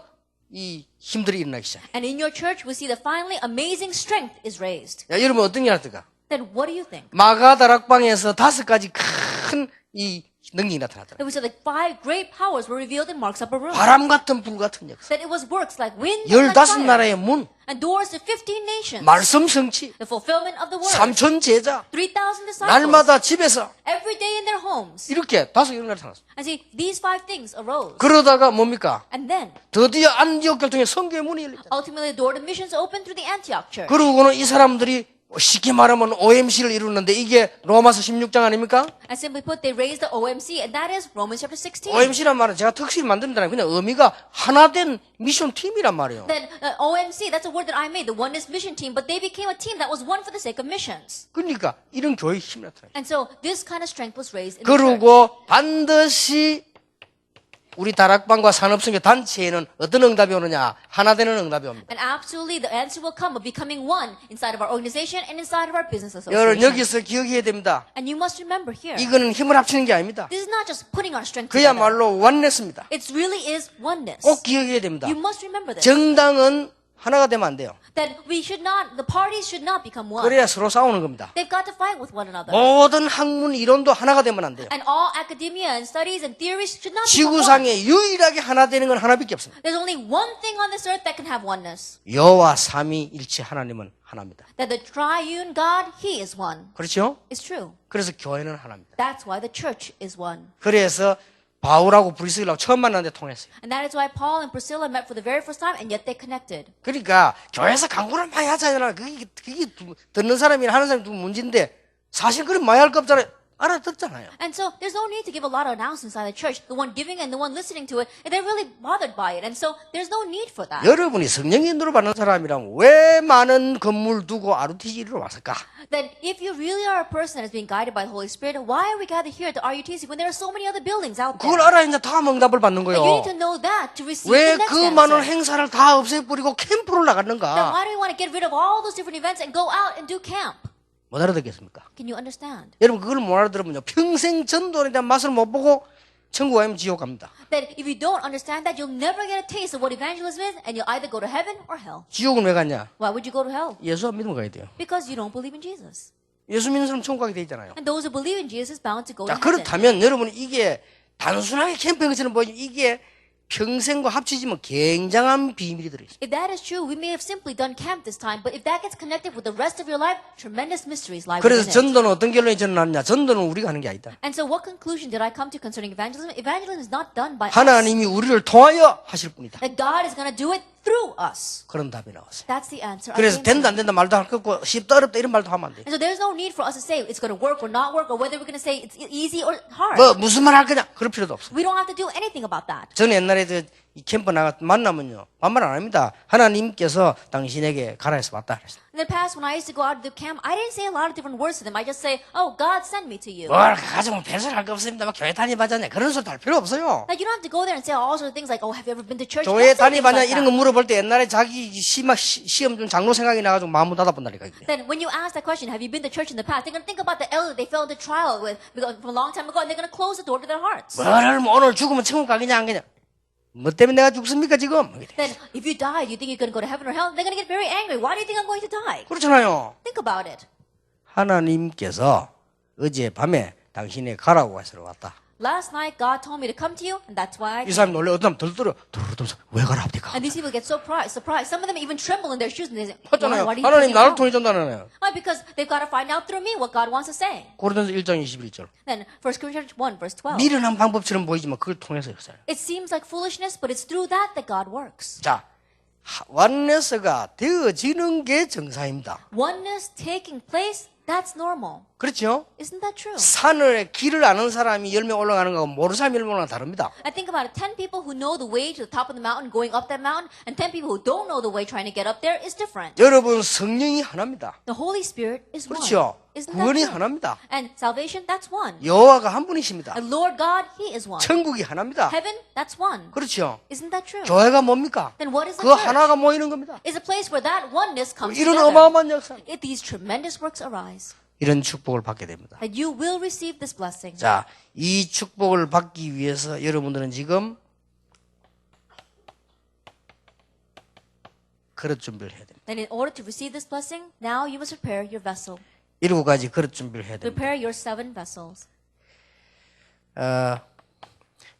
이 힘들이 일어나기 시작. And in your church, we see that finally amazing strength is raised. 야, 여러분 어떤 게 할까? Then what do you think? 마가다락방에서 5가지 큰 이 능력이 나타나더라. That we saw that 5 great powers were revealed in Mark's upper room. 바람 같은 불 같은 역사. That it was works like wind and like 15나라의 fire. 문, And doors to 15 nations. 말씀 성취, The fulfillment of the word. 3천 제자, 3,000 disciples. 날마다 집에서 Every day in their homes. 이렇게 5개가 나타났어. And see, these 5 things arose. 그러다가 뭡니까? And then, 드디어 안디옥 교통에 성교의 문이 열렸다. ultimately, the door to missions opened through the Antioch church. 그러고는 이 사람들이 쉽게 말하면 OMC를 이루는데 이게 로마서 16장 아닙니까? And simply put, they raised the OMC, and that is Romans chapter 16. OMC란 말은 제가 특실히 만듭니다. 그냥 의미가 하나된 미션 팀이란 말이에요. Then OMC, that's a word that I made, the Oneness Mission Team, but they became a team that was one for the sake of missions. 그러니까 이런 교회의 힘이 나타나요. And so this kind of strength was raised in the church. 그리고 반드시 우리 다락방과 산업성교 단체에는 어떤 응답이 오느냐? 하나 되는 응답이 옵니다. And absolutely, the answer will come of becoming one inside of our organization and inside of our business 여러분 association. 여기서 기억해야 됩니다. And you must remember here, 이거는 힘을 합치는 게 아닙니다. this is not just putting our strength together. 그야말로 원네스입니다. It really is oneness. 꼭 기억해야 됩니다. You must remember this. 정당은 하나가 되면 안 돼요. That we should not, the parties should not become one. 그래야 서로 싸우는 겁니다. They've got to fight with one another. 모든 학문 이론도 하나가 되면 안 돼요. And all academia and studies and theories should not become one. 지구상에 유일하게 하나 되는 건 하나밖에 없습니다. There's only one thing on this earth that can have oneness. 여호와 삼위일체 하나님은 하나입니다. That the triune God, He is one. 그렇죠? It's true. 그래서 교회는 하나입니다. That's why the church is one. 그래서 바울하고 브리스길라고 처음 만났는데 통했어요. And that is why Paul and Priscilla met for the very first time, and yet they connected. 그러니까 교회에서 강구를 많이 하잖아요. 그게 듣는 사람이나 하는 사람이 두 문제인데 사실 그리 많이 할 거 없잖아요. 알아듣잖아요. And so there's no need to give a lot of announcements inside the church. The one giving and the one listening to it, and they're really bothered by it. And so there's no need for that. 여러분이 성령 인도를 받는 사람이라면 왜 많은 건물 두고 RUTC로 왔을까? That if you really are a person that is being guided by the Holy Spirit, why are we gathered here at the RUTC when there are so many other buildings out there? 그걸 알아야 이제 다 응답을 받는 But you 거예요. need to know that to receive 왜 the next 그 많은 answer. 행사를 다 없애버리고 캠프를 Then 나갔는가? why do you want to get rid of all those different events and go out and do camp? 못 알아듣겠습니까? Can you understand? 여러분 그걸 못 알아들으면요 평생 전도에 대한 맛을 못 보고 천국 가면 지옥 갑니다. That if you don't understand that, you'll never get a taste of what evangelism is, and you'll either go to heaven or hell. 지옥은 왜 갔냐? Why would you go to hell? 예수 안 믿으면 가야 돼요. Because you don't believe in Jesus. 예수 믿는 사람 천국 가게 돼 있잖아요. And those who believe in Jesus is bound to go to 자 heaven. 그렇다면 여러분 이게 단순하게 캠핑 것처럼 보이지만 이게 평생과 합치지면 굉장한 비밀이 들어있어요. If that is true, we may have simply done camp this time, but if that gets connected with the rest of your life, tremendous mysteries lie 그래서 within it. 전도는 어떤 결론이 저는 났냐? 전도는 우리가 하는 게 아니다. And so what conclusion did I come to concerning evangelism? Evangelism is not done by us. 하나님이 우리를 통하여 하실 뿐이다. That God is going to do it through us. 그런 답이 나왔어요. That's the answer. I 그래서 came to. 된다 안 된다 말도 할 거 없고 쉽다 어렵다 이런 말도 하면 안 돼. And so there's no need for us to say it's going to work or not work, or whether we're going to say it's easy or hard. 뭐 무슨 말 할 거냐? 그럴 필요도 없어. We don't have to do anything about that. 저는 옛날에 이 캠프 나가 만나면요 반말 안 합니다. 하나님께서 당신에게 가라 해서 왔다 그랬어요. In the past, when I used to go out to do camp, I didn't say a lot of different words to them. I just say, "Oh, God sent me to you." 뭘 가지고 별소리 할 거 없습니다. 막 교회 다니봐자냐 그런 소리 할 필요 없어요. Like you don't have to go there and say all sorts of things like, "Oh, have you ever been to church?" 교회 Don't say things 다니봐냐 like 이런 거 that. 물어볼 때 옛날에 자기 시험 준 장로 생각이 나가지고 마음 닫아본다니까. Then when you ask that question, have you been to church in the past? They're going to think about the elder they fell into trial with from a long time ago, and they're going to close the door to their hearts. 뭐를 오늘 죽으면 천국 가겠냐 안 가냐? 뭐 때문에 내가 죽습니까 지금? Then if you die, do you think you're going to go to heaven or hell? They're going to get very angry. Why do you think I'm going to die? 그렇잖아요. Think about it. 하나님께서 어제 밤에 당신에게 가라고 해서 왔다. Last night, God told me to come to you, and that's why I 이 came. 사람이 놀래 어떤 사람 들들어 왜 가라합니까? And these people get so surprised. Some of them even tremble in their shoes, and they say, 맞잖아요. why do you 하나님 think 나를 you 통해 전달하네요. Why? Because they've got to find out through me what God wants to say. 고린도서 1장 21절. Then 1 Corinthians 1, verse 12. 미련한 방법처럼 보이지만 그걸 통해서 역사해요. It seems like foolishness, but it's through that God works. 자, 완네스가 되어지는 게 정상입니다. Oneness taking place, that's normal. 그렇죠? Isn't that true? 산을 길을 아는 사람이 10명 올라가는 거하고 모르는 사람이 10명 올라가는 거 다릅니다. I think about it. 10 people who know the way to the top of the mountain, going up that mountain, and 10 people who don't know the way trying to get up there is different. 여러분 성령이 하나입니다. The Holy Spirit is one. 그렇죠? Isn't 구원이 that true? 하나입니다. And salvation, that's one. 여호와가 한 분이십니다. And Lord God, He is one. 천국이 하나입니다. Heaven, that's one. 그렇죠? Isn't that true? 교회가 뭡니까? Then what is the 그 church? 하나가 모이는 겁니다. It's a place where that oneness comes 이런 together. 어마어마한 역사, These tremendous works arise. 이런 축복을 받게 됩니다. That you will receive this blessing. 자, 이 축복을 받기 위해서 여러분들은 지금 그릇 준비를 해야 됩니다. Then in order to receive this blessing, now you must prepare your vessel. 7가지 그릇 준비를 해야 됩니다. Prepare your 7 vessels.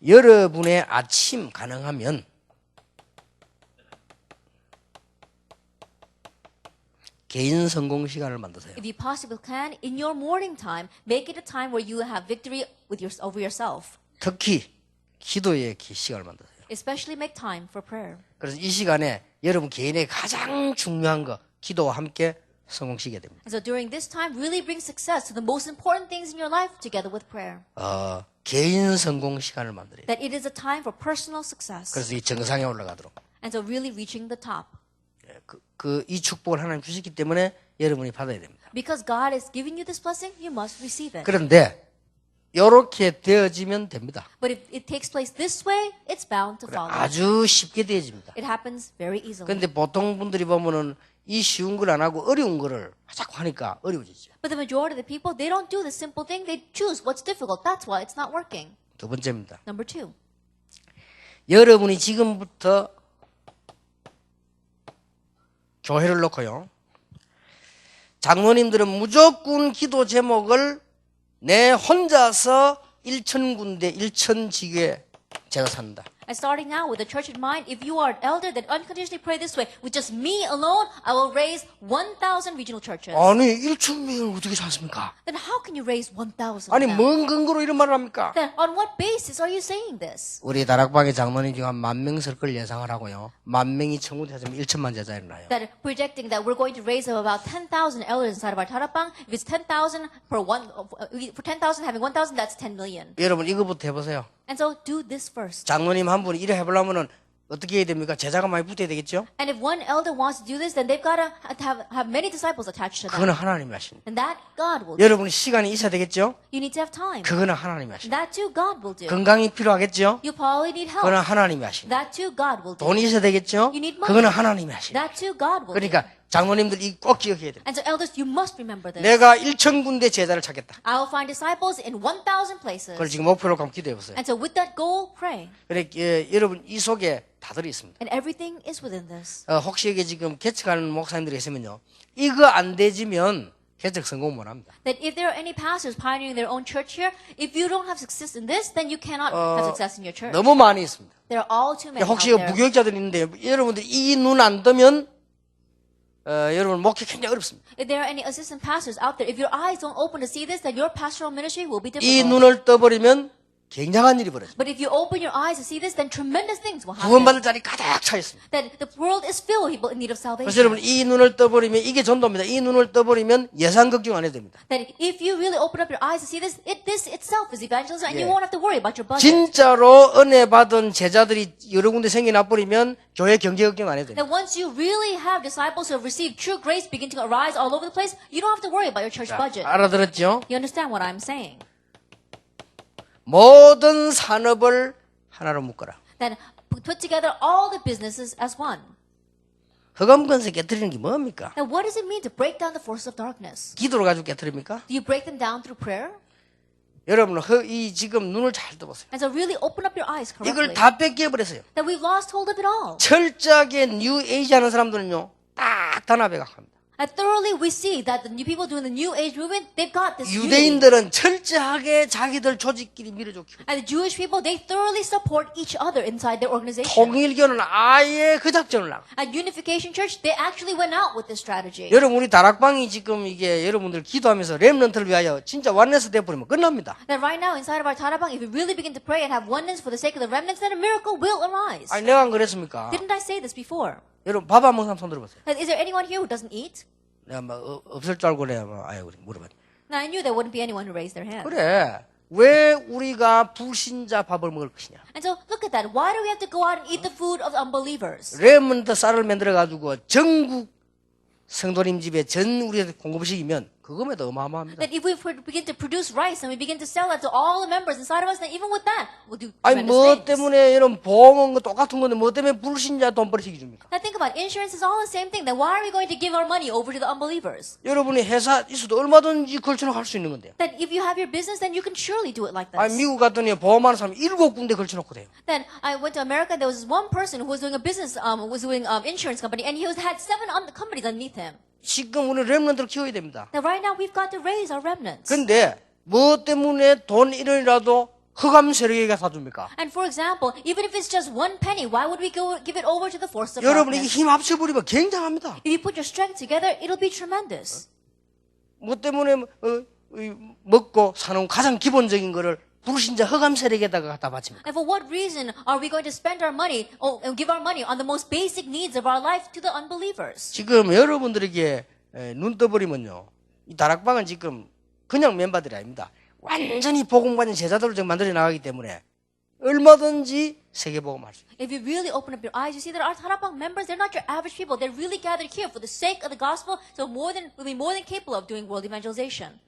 여러분의 아침 가능하면 개인 성공 시간을 만드세요. If you possibly can, in your morning time, make it a time where you have victory with over yourself. 특히 기도의 시간을 만드세요. Especially make time for prayer. 그래서 이 시간에 여러분 개인의 가장 중요한 거 기도와 함께 성공시키게 됩니다. And so during this time, really bring success to the most important things in your life together with prayer. 개인 성공 시간을 만들어야 돼요. That it is a time for personal success. 그래서 이 정상에 올라가도록. And so really reaching the top. 이 축복을 하나님 주셨기 때문에 여러분이 받아야 됩니다. Because God is giving you this blessing, you must receive it. 그런데 이렇게 되어지면 됩니다. But if it takes place this way, it's bound to follow. 아주 쉽게 되어집니다. It happens very easily. 그런데 보통 분들이 보면은 이 쉬운 걸 안 하고 어려운 거를 자꾸 하니까 어려워지죠. But the majority of the people, they don't do the simple thing. They choose what's difficult. That's why it's not working. 두 번째입니다. Number 2. 여러분이 지금부터 교회를 놓고요. 장로님들은 무조건 기도 제목을 내 혼자서 1,000군데 1,000지교에 제가 산다. And starting now with the church in mind, if you are an elder, then unconditionally pray this way. With just me alone, I will raise 1,000 regional churches. 아니 1,000명을 어떻게 찾습니까? Then how can you raise 1,000? 아니 of them? 뭔 근거로 이런 말을 합니까? Then on what basis are you saying this? 우리 다락방의 장로님 중에 한 10,000명 설 걸 예상을 하고요. 10,000명이 천국 찾으면 1,000만 제자 일어나요. That projecting that we're going to raise up about 10,000 elders inside of our tarapang. If it's 10,000 for 10,000 having 1,000, that's 10 million. 여러분 이거부터 해보세요. And so do this first. 장로님 한 분이 이래 해보려면은 어떻게 해야 됩니까? 제자가 많이 붙어야 되겠죠? And if one elder wants to do this, then they've got to have many disciples attached to 그거는 them. 하나님이 하십니다. And that God will do. 여러분이 시간이 있어야 되겠죠? You need to have time. 그거는 하나님이 하십니다. That too God will do. 건강이 필요하겠죠? You probably need help. 그거는 하나님이 하십니다. That too God will do. 돈이 있어야 되겠죠? You need money. 그거는 하나님이 하십니다. That too God will do. 그러니까 장로님들 이 꼭 기억해야 됩니다. And so elders, you must remember this. 내가 1,000군데 제자를 찾겠다. I will find disciples in 1,000 places. 그걸 지금 목표로 한번 기도해 보세요. And so with that goal, pray. 그러니까 여러분 이 속에 다 들어 있습니다. And everything is within this. 혹시 여기 지금 개척하는 목사님들이 있으면요, 이거 안 되지면 개척 성공 못 합니다. That if there are any pastors pioneering their own church here, if you don't have success in this, then you cannot have success in your church. 너무 많이 있습니다. There are all too many out 혹시 there. 무교육자들이 있는데 여러분들이 이 눈 안 뜨면 여러분 목회 굉장히 어렵습니다. If there are any assistant pastors out there, if your eyes don't open to see this, then your pastoral ministry will be 이 difficult. 눈을 떠버리면 굉장한 일이 벌어집니다. But if you open your eyes to see this, then tremendous things will happen. 구원받을 자리 가득 차 있습니다. That the world is filled with people in need of salvation. 그래서 여러분 이 눈을 떠버리면 이게 전도입니다. 이 눈을 떠버리면 예산 걱정 안 해도 됩니다. That if you really open up your eyes to see this, this itself is evangelism, and you 예. won't have to worry about your budget. 진짜로 은혜 받은 제자들이 여러 군데 생겨나 버리면 교회 경제 걱정 안 해도 됩니다. That once you really have disciples who have received true grace begin to arise all over the place, you don't have to worry about your church budget. 알아들었죠? You understand what I'm saying? 모든 산업을 하나로 묶어라. That put together all the businesses as one. 흑암 권세 깨뜨리는 게 뭡니까? Now, what does it mean to break down the forces of darkness? 기도로 가지고 깨뜨립니까? Do you break them down through prayer? 여러분 이 지금 눈을 잘 떠보세요. And so really open up your eyes 이걸 correctly. 다 뺏겨버렸어요. That we've lost hold of it all. 철저하게 뉴 에이지 하는 사람들은요, 딱 단합해갑니다. And thoroughly we see that the new people doing the New Age movement, they've got this unity. 유대인들은 철저하게 자기들 조직끼리 밀어줬고, And the Jewish people, they thoroughly support each other inside their organization. 통일교는 아예 그 작전을 나가. At Unification Church, they actually went out with this strategy. 여러분 우리 다락방이 지금 이게 여러분들 기도하면서 렘넌트를 위하여 진짜 완내서 돼버리면 끝납니다. That right now inside of our Tarabang, if we really begin to pray and have oneness for the sake of the remnants, then a miracle will arise. 아니 내가 안 그랬습니까? Didn't I say this before? 여러분 밥 안 먹는 사람 손 들어보세요. Is there anyone here who doesn't eat? 내가 막 없을 줄 알고 내가 막 아유 물어봤. Now, I knew there wouldn't be anyone who raised their hand. 그래. 왜 우리가 불신자 밥을 먹을 것이냐? And so, look at that. Why do we have to go out and eat the food of unbelievers? 레몬드 쌀을 만들어 가지고 전국 성도님 집에 전 우리 공급시키면 그거면 더 어마어마합니다. That if we begin to produce rice and we begin to sell that to all the members inside of us, then even with that, we'll do 아니 tremendous 뭐 things. 때문에 이런 보험은 거 똑같은 건데 뭐 때문에 불신자 돈벌이시기 줍니까? Now think about it. Insurance is all the same thing. Then why are we going to give our money over to the unbelievers? 여러분이 회사 있어도 얼마든지 걸쳐놓고 할 수 있는 건데요. That if you have your business, then you can surely do it like 아니 this. 미국 갔더니 보험하는 사람이 7군데 걸쳐놓고 돼요. Then I went to America. There was this one person who was doing a business, was doing insurance company, and he had 7 companies underneath him. 지금 우리 렘넌트를 키워야 됩니다. Now right now we've got to raise our remnants. 근데 뭐 때문에 돈 1원이라도 흑암 세력에게 사줍니까? And for example, even if it's just 1 penny, why would we give it over to the force of 여러분 이게 darkness? 힘 합쳐버리면 굉장합니다. If you put your strength together, it'll be tremendous. 뭐 때문에 먹고 사는 가장 기본적인 거를 불신자 흑암 세력에다가 갖다 바칩니까? And for what reason are we going to spend our money and give our money on the most basic needs of our life to the unbelievers? 지금 여러분들에게 눈 떠버리면요. 이 다락방은 지금 그냥 멤버들이 아닙니다. 완전히 복음받는 제자들을 지금 만들어 나가기 때문에 얼마든지 세계복음할 수 있어요. If you really open up your eyes, you see that our Tarapang members, they're not your average people. They're really gathered here for the sake of the gospel, so we'll be more than capable of doing world evangelization.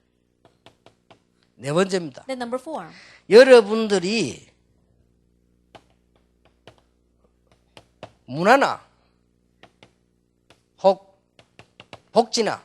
네 번째입니다. Then number 4. 여러분들이 문화나 혹 복지나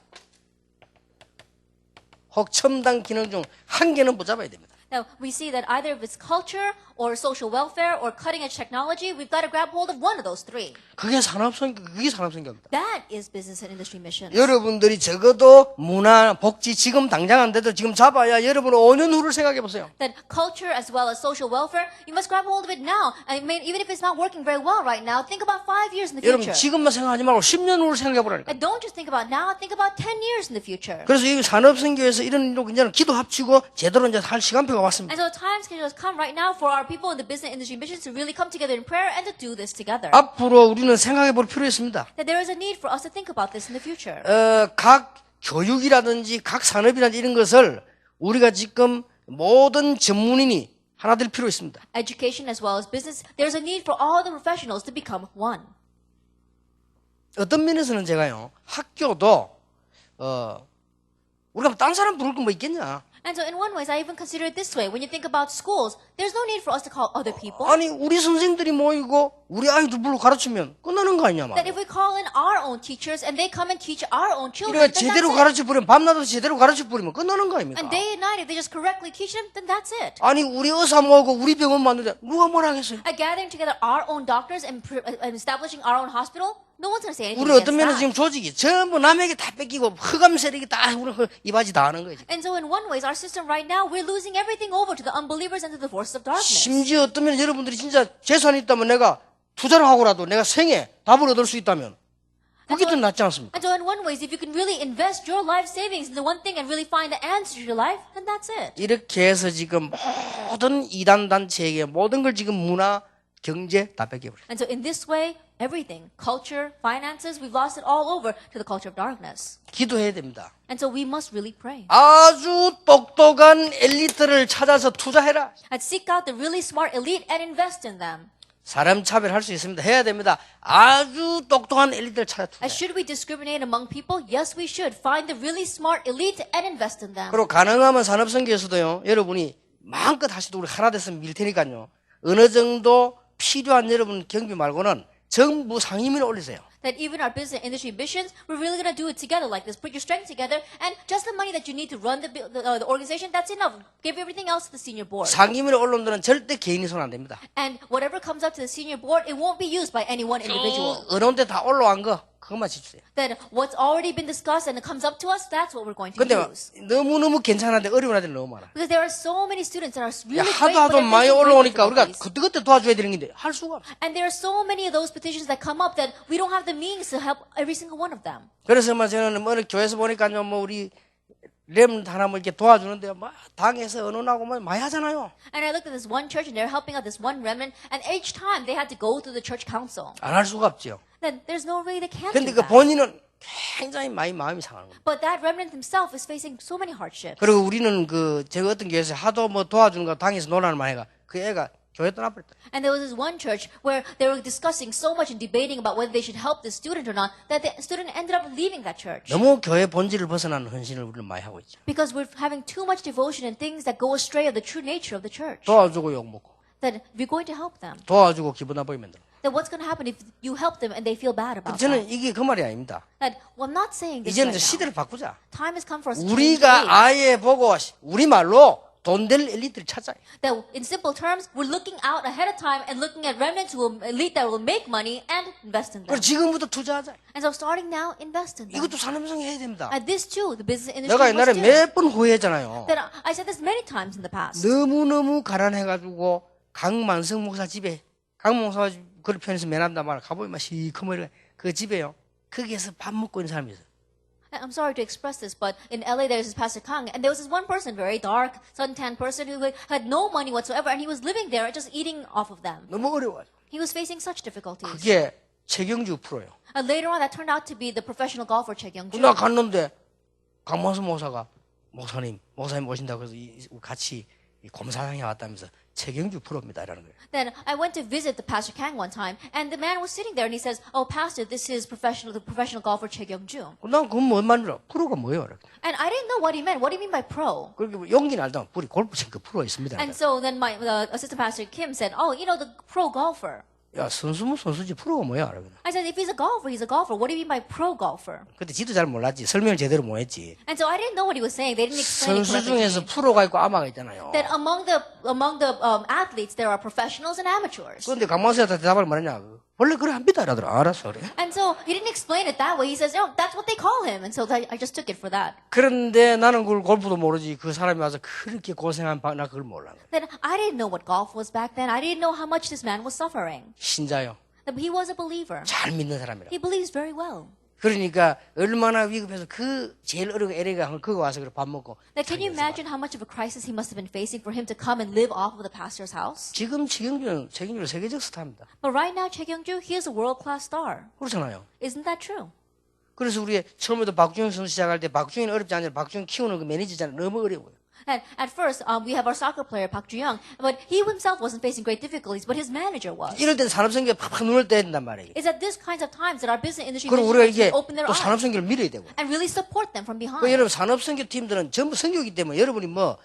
혹 첨단 기능 중 한 개는 붙잡아야 됩니다. Now, we see that either if it's culture or social welfare or cutting edge technology, we've got to grab hold of one of those 3. 그게 산업성교입니다. That is business and industry mission. 여러분들이 적어도 문화, 복지 지금 당장 안 돼도 지금 잡아야 여러분 5년 후를 생각해 보세요. That culture as well as social welfare, you must grab hold of it now. I mean, even if it's not working very well right now, think about 5 years in the 여러분 future. 지금만 생각하지 말고 10년 후를 생각해 보라니까. And don't just think about now, think about 10 years in the future. 그래서 이 산업선교에서 이런 일로 이제는 기도 합치고 제대로 이제 할 시간표가 왔습니다. And so time schedule has come right now for our people in the business industry missions to really come together in prayer and to do this together. 앞으로 우리는 생각해 볼 필요 있습니다. That there is a need for us to think about this in the future. 각 교육이라든지 각 산업이라든지 이런 것을 우리가 지금 모든 전문인이 하나 될 필요 있습니다. Education as well as business, there's a need for all the professionals to become one. 어떤 면에서는 제가요, 학교도, 우리가 딴 사람 부를 거 뭐 있겠냐? And so in one way, I even consider it this way. When you think about schools, there's no need for us to call other people. 아니, 우리 선생들이 모이고 우리 아이들 불러 가르치면 끝나는 거 아니냐 That 말이야. if we call in our own teachers and they come and teach our own children, 우리가 then 제대로 that's it. 가르쳐 버리면 밤낮도 제대로 가르쳐 버리면 끝나는 거 아닙니까? And day and night, if they just correctly teach them, then that's it. 아니, 우리 의사 모으고 우리 병원 만드는데 누가 뭐라 하겠어요? At gathering together our own doctors and establishing our own hospital, no one's going to say anything 우리 against 어떤 면에서 that. 지금 조직이 전부 남에게 다 뺏기고 흑암 세력이 다 우리 이 바지 다 하는 거예요. And so in one way, our system right now, we're losing everything over to the unbelievers and to the forces of darkness. 심지어 어떤 면 여러분들이 진짜 재산이 있다면 내가 투자를 하고라도 내가 생애 답을 얻을 수 있다면 그게 더 낫지 않습니까? And so in one way, if you can really invest your life savings into one thing and really find the answer to your life, then that's it. 이렇게 해서 지금 모든 이단 단체에게 모든 걸 지금 문화, 경제 다 뺏겨버려요. And so in this way, everything, culture, finances, we've lost it all over to the culture of darkness. 기도해야 됩니다. And so we must really pray. 아주 똑똑한 엘리트를 찾아서 투자해라. And seek out the really smart elite and invest in them. 사람 차별할 수 있습니다. 해야 됩니다. 아주 똑똑한 엘리트를 찾아 And 투자. should we discriminate among people? Yes, we should. Find the really smart elite and invest in them. 그리고 가능하면 산업선교에서도요. 여러분이 마음껏 하시도 우리 하나 됐으면 밀 테니까요. 어느 정도 필요한 여러분 경비 말고는 전부 상임위를 올리세요. That even our business and industry missions, we're really going to do it together like this. Put your strength together, and just the money that you need to run the organization, that's enough. Give everything else to the senior board. 상임위를 올린 데는 절대 개인이 손 안 됩니다. And whatever comes up to the senior board, it won't be used by any one individual. 어느 데 다 올라간 거 그것만 지주세요. That what's already been discussed and it comes up to us, that's what we're going to 근데 use. 너무너무 괜찮은데 어려운 아이들 너무 많아. Because there are so many students that are really 하도 great, but 하도 they're 많이 facing great 올라오니까 우리가 difficulties. 그때그때 도와줘야 되는 건데 할 수가 없어. And there are so many of those petitions that come up that we don't have the means to help every single one of them. 그래서 저는 교회에서 보니까요, 우리 렘 하나 이렇게 도와주는데 막 당에서 언론하고 많이 하잖아요. And I looked at this one church and they're helping out this one remnant, and each time they had to go through the church council. 안 할 수가 없죠. then there's no way they can 근데 do 그 that. 본인은 굉장히 많이 마음이 상하는 겁니다. But that remnant himself is facing so many hardships. 그리고 우리는 제가 어떤 교회에서 하도 뭐 도와주는 거 당해서 놀라는 말 해가 그 애가 교회 떠나버렸다. And there was this one church where they were discussing so much and debating about whether they should help the student or not that the student ended up leaving that church. 너무 교회 본질을 벗어나는 헌신을 우리는 많이 하고 있죠. Because we're having too much devotion and things that go astray of the true nature of the church. 도와주고 욕먹고 That we're going to help them. 도와주고 기분 나쁘게 만들어. Then what's going to happen if you help them and they feel bad about 저는 that? 이게 그 말이 아닙니다. That well, I'm not saying this 이제는 right 이제 now. 시대를 바꾸자. Time has come for us to change 우리가 ways. 아예 보고 우리 말로 돈 될 엘리트를 찾아요. That in simple terms, we're looking out ahead of time and looking at remnants who will elite that will make money and invest in them. 그리고 지금부터 투자하자. And so starting now, invest in them. 이것도 산업성이 해야 됩니다. And this too, the business industry 내가 옛날에 must do. 몇 번 후회했잖아요. That I said this many times in the past. 너무너무 가난해가지고 강만성 목사 집에 강목사 그런 편에서 맨한다 말 가보면 시커먼 그 집에요. 거기에서 밥 먹고 있는 사람이 있어요. I'm sorry to express this, but in LA there's this Pastor Kang, and there was this one person, very dark, suntan person who had no money whatsoever, and he was living there just eating off of them. 너무 어려워요. He was facing such difficulties. 그게 최경주 프로예요. And later on, that turned out to be the professional golfer Chae Kyung-ju. 나 갔는데 강만성 목사가 목사님 오신다고 해서 같이 이 검사장에 왔다면서 최경주 프로입니다 이라는 거예요. Then I went to visit the Pastor Kang one time, and the man was sitting there, and he says, "Oh, Pastor, this is the professional golfer Chae Kyung-ju." 난 그건 뭔 말이야? 프로가 뭐예요? And I didn't know what he meant. What do you mean by pro? 그렇게 용기는 알다. 우리 골프 친구 프로가 있습니다. And so then my assistant pastor Kim said, "Oh, you know the pro golfer." 야 선수면 선수지 프로가 뭐야? 그러거든. I said, "If he's a golfer, he's a golfer. What do you mean by pro golfer?" 그때 지도 잘 몰랐지. 설명을 제대로 못 했지. And so I didn't know what he was saying. They didn't explain it 선수 correctly. to 중에서 me. 프로가 있고 아마가 있잖아요. That among the athletes there are professionals and amateurs. 그런데 강만수한테 대답을 뭐랬냐? 원래 그래 합니다. 이러더라. 알았어 그래. And so he didn't explain it that way. He says, "Oh, that's what they call him." And so I just took it for that. 그런데 나는 그걸 골프도 모르지. 그 사람이 와서 그렇게 고생한 나 그걸 몰라. Then I didn't know what golf was back then. I didn't know how much this man was suffering. 신자요. That he was a believer. 잘 믿는 사람이라. He believes very well. 그러니까 얼마나 위급해서 그 제일 어려운 애래가 그거 와서 그래 밥 먹고. Now, can you imagine how much of a crisis he must have been facing for him to come and live off of the pastor's house? 지금 최경주는 세계적 스타입니다. But right now, Chae Kyung-ju, he is a world-class star. 그렇잖아요. Isn't that true? 그래서 우리 처음에도 박주영 선수 시작할 때 박주영은 어렵지 않아요. 박주영 키우는 그 매니저잖아요. 너무 어려워요. And at first, we have our soccer player Park Ju-young, but he himself wasn't facing great difficulties, but his manager was. 이럴 땐 산업성기가 팍팍 눈을 떼야 된단 말이에요. It's at these kinds of times that our business industry 그리고 우리가 should 이게 open their 또 eyes 산업성기를 밀어야 되고. and really support them from behind. 그 여러분 산업성교 팀들은 전부 성교이기 때문에 여러분이 뭐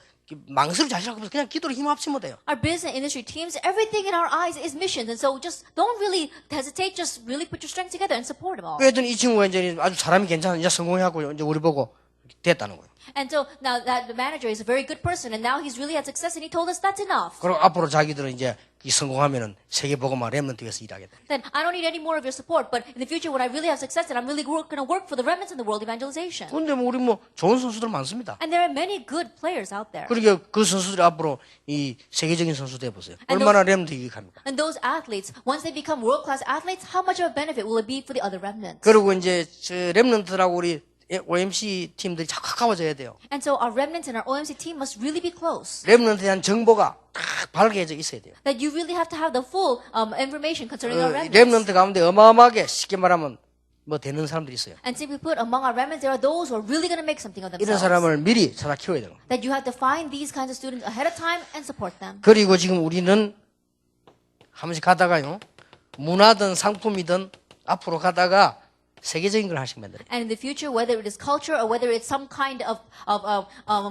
망설이 자신할 거 없어 그냥 기도로 힘 합치면 돼요. Our business industry teams, everything in our eyes is missions, and so just don't really hesitate. Just really put your strength together and support them all. 그랬더니 이 친구가 이제 아주 사람이 괜찮아 이제 성공해갖고 이제 우리 보고 됐다는 거예요. And so now that the manager is a very good person, and now he's really had success, and he told us that's enough. 그리고 앞으로 자기들은 이제 이 성공하면은 세계 보고만 렘넌트에서 일하겠다. Then I don't need any more of your support, but in the future when I really have success, then I'm really going to work for the remnants in the world evangelization. 그런데 뭐 우리 뭐 좋은 선수들 많습니다. And there are many good players out there. 그러니까 그 선수들이 앞으로 이 세계적인 선수 돼 보세요. 얼마나 렘넌트 유익합니까? And those athletes, once they become world-class athletes, how much of a benefit will it be for the other remnants? 그리고 이제 저 렘넌트라고 우리 OMC 팀들이 자꾸 가까워져야 돼요. And so our remnants and our OMC team must really be close. 렘넌트에 대한 정보가 딱 밝혀져 있어야 돼요. That you really have to have the full information concerning our remnants. 렘넌트 가운데 어마어마하게 쉽게 말하면 뭐 되는 사람들이 있어요. And simply put, among our remnants, there are those who are really going to make something of 이런 themselves. 사람을 미리 찾아 키워야 돼요. That you have to find these kinds of students ahead of time and support them. 그리고 지금 우리는 한 번씩 가다가요. 문화든 상품이든 앞으로 가다가 세계적인 걸 하시면 돼요. And in the future, whether it is culture or whether it's some kind of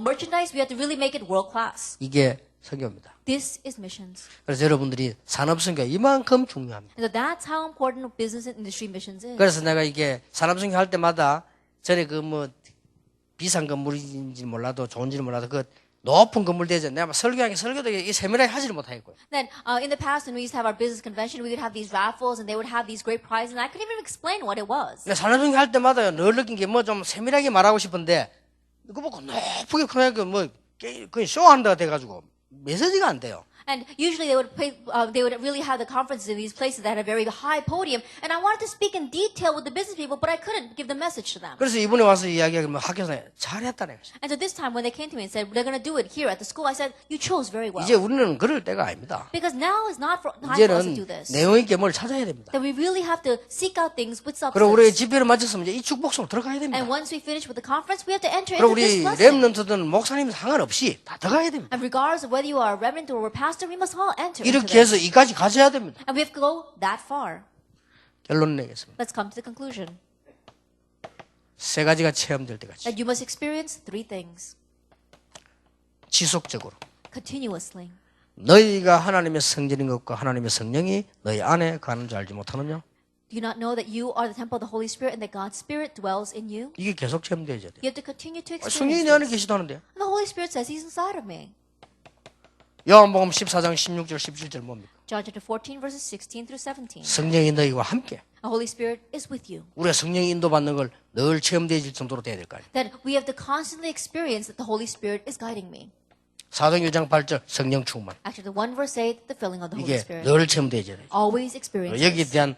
merchandise, we have to really make it world-class. 이게 선교입니다. This is missions. 그래서 여러분들이 산업선교가 이만큼 중요합니다. And so that's how important business and industry missions is. 그래서 내가 이게 산업선교 할 때마다 전에 그 뭐 비싼 건물인지 몰라도 좋은지는 몰라도 그 높은 건물 대전 내가 설교도 이 세밀하게 하지를 못하겠고요. Then in the past, when we used to have our business convention, we would have these raffles and they would have these great prizes, and I couldn't even explain what it was. 근데 산업선교 할 때마다요 늘 느낀 게 뭐 좀 세밀하게 말하고 싶은데 그거 보고 높게 크게 뭐 그냥 쇼한다가 돼가지고 메시지가 안 돼요. And usually they would really have the conferences in these places that had a very high podium. And I wanted to speak in detail with the business people, but I couldn't give the message to them. 그래서 이번에 와서 이야기하면 학교에서 잘했다네. And so this time when they came to me and said, they're going to do it here at the school, I said, you chose very well. 이제 우리는 그럴 때가 아닙니다. Because now is not for time for us to do 이제는 this. 내용 있게 뭘 찾아야 됩니다. That we really have to seek out things with 그리고 우리 substance. 집회를 마쳤으면 이제 이 축복 속으로 들어가야 됩니다. And once we finish with the conference, we have to enter 그리고 into this 우리 blessing. 렘넌트든 목사님 상관없이 다 들어가야 됩니다. And regardless of whether you are a remnant or a pastor, we must all enter into 이렇게 해서 this. 이까지 가져야 됩니다. And we have to go that far. 결론 내겠습니다. Let's come to the conclusion. 세 가지가 체험될 때까지 That you must experience three things 지속적으로 continuously. 너희가 하나님의 성전인 것과 하나님의 성령이 너희 안에 가는 줄 알지 못하느냐? Do you not know that you are the temple of the Holy Spirit and that God's Spirit dwells in you? 이게 계속 체험되어야 돼요. You have to continue to 성령이 experience 내 안에 this. 계시다는데. And the Holy Spirit says He's inside of me. 요한복음 14장 16절 17절 뭡니까? John chapter 14 verses 16 through 17. 성령이 너희와 함께. The Holy Spirit is with you. 우리가 성령이 인도받는 걸 늘 체험되어질 정도로 돼야 될 거 아니에요. That we have to constantly experience that the Holy Spirit is guiding me. 사도행 1장 8절 성령 충만. Actually, the 1 verse 8, the filling of the Holy 이게 Spirit. 늘 체험되어야 돼요. Always experience 여기에 this. 대한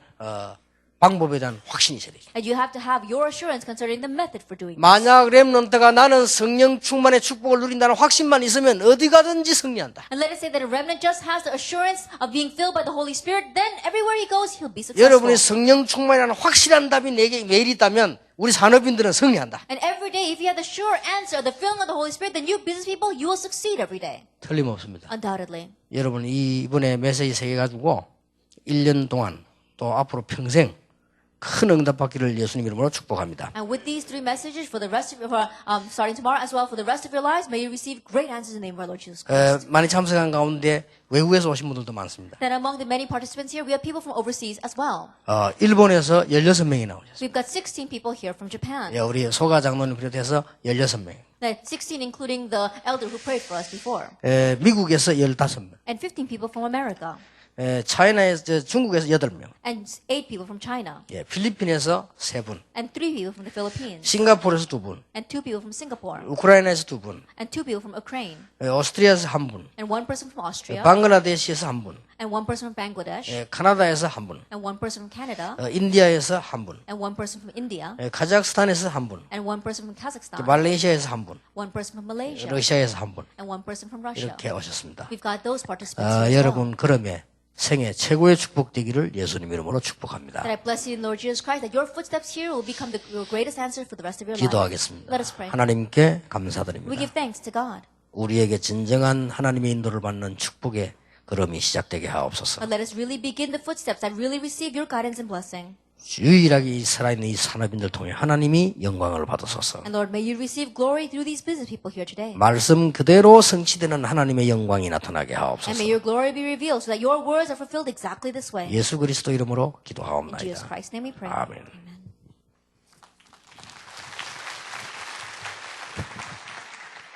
방법에 대한 확신이 있어야 돼요. And you have to have your assurance concerning the method for doing this. 만약 렘넌트가 나는 성령 충만의 축복을 누린다는 확신만 있으면 어디 가든지 승리한다. And let us say that a remnant just has the assurance of being filled by the Holy Spirit, then everywhere he goes, he'll be successful. 여러분이 성령 충만이라는 확실한 답이 내게 매일 있다면 우리 산업인들은 승리한다. And every day, if you have the sure answer, the filling of the Holy Spirit, then you business people, you will succeed every day. 틀림없습니다. Undoubtedly. 여러분 이번에 메시지 세개 가지고 1년 동안 또 앞으로 평생 큰 응답받기를 예수님 이름으로 축복합니다. And with these three messages for the rest of your, starting tomorrow as well for the rest of your lives, may you receive great answers in the name of our Lord Jesus Christ. 많이 참석한 가운데 외국에서 오신 분들도 많습니다. Then among the many participants here, we have people from overseas as well. 일본에서 16명이 나오셨어요. We've got 16 people here from Japan. 예, 우리 소가 장로님 비롯해서 16명. That 16 including the elder who prayed for us before. 미국에서 15명. And 15 people from America. 중국에서 8명. And 8 people from China. 예, 필리핀에서 3분. And 3 people from the Philippines. 싱가포르에서 2분. And 2 people from Singapore. 우크라이나에서 2분. And 2 people from Ukraine. 오스트리아에서 1분. And 1 person from Austria. 방글라데시에서 1분. And 1 person from Bangladesh. 카나다에서 1분. And 1 person from Canada. 인디아에서 1분. And 1 person from India. 카자흐스탄에서 1분. And 1 person from Kazakhstan. 말레이시아에서 1분. 1 person from Malaysia. 러시아에서 1분. And 1 person from Russia. 이렇게 오셨습니다. We've got those participants here as well. 여러분 그러면 생애 최고의 축복 되기를 예수님 이름으로 축복합니다. That I bless you in Lord Jesus Christ, that your footsteps here will become your greatest answer for the rest of your life. 기도하겠습니다. Let us pray. 하나님께 We 감사드립니다. give thanks to God. 우리에게 진정한 하나님의 인도를 받는 축복의 걸음이 시작되게 하옵소서. But let us really begin the footsteps that really receive your guidance and blessing. 유일하게 이 살아있는 이 산업인들 통해 하나님이 영광을 받으소서. And Lord, may you receive glory through these business people here today. 말씀 그대로 성취되는 하나님의 영광이 나타나게 And 하옵소서. may your glory be revealed so that your words are fulfilled exactly this way. 예수 그리스도 이름으로 In 기도하옵나이다. Jesus Christ's name we pray. 아멘. Amen.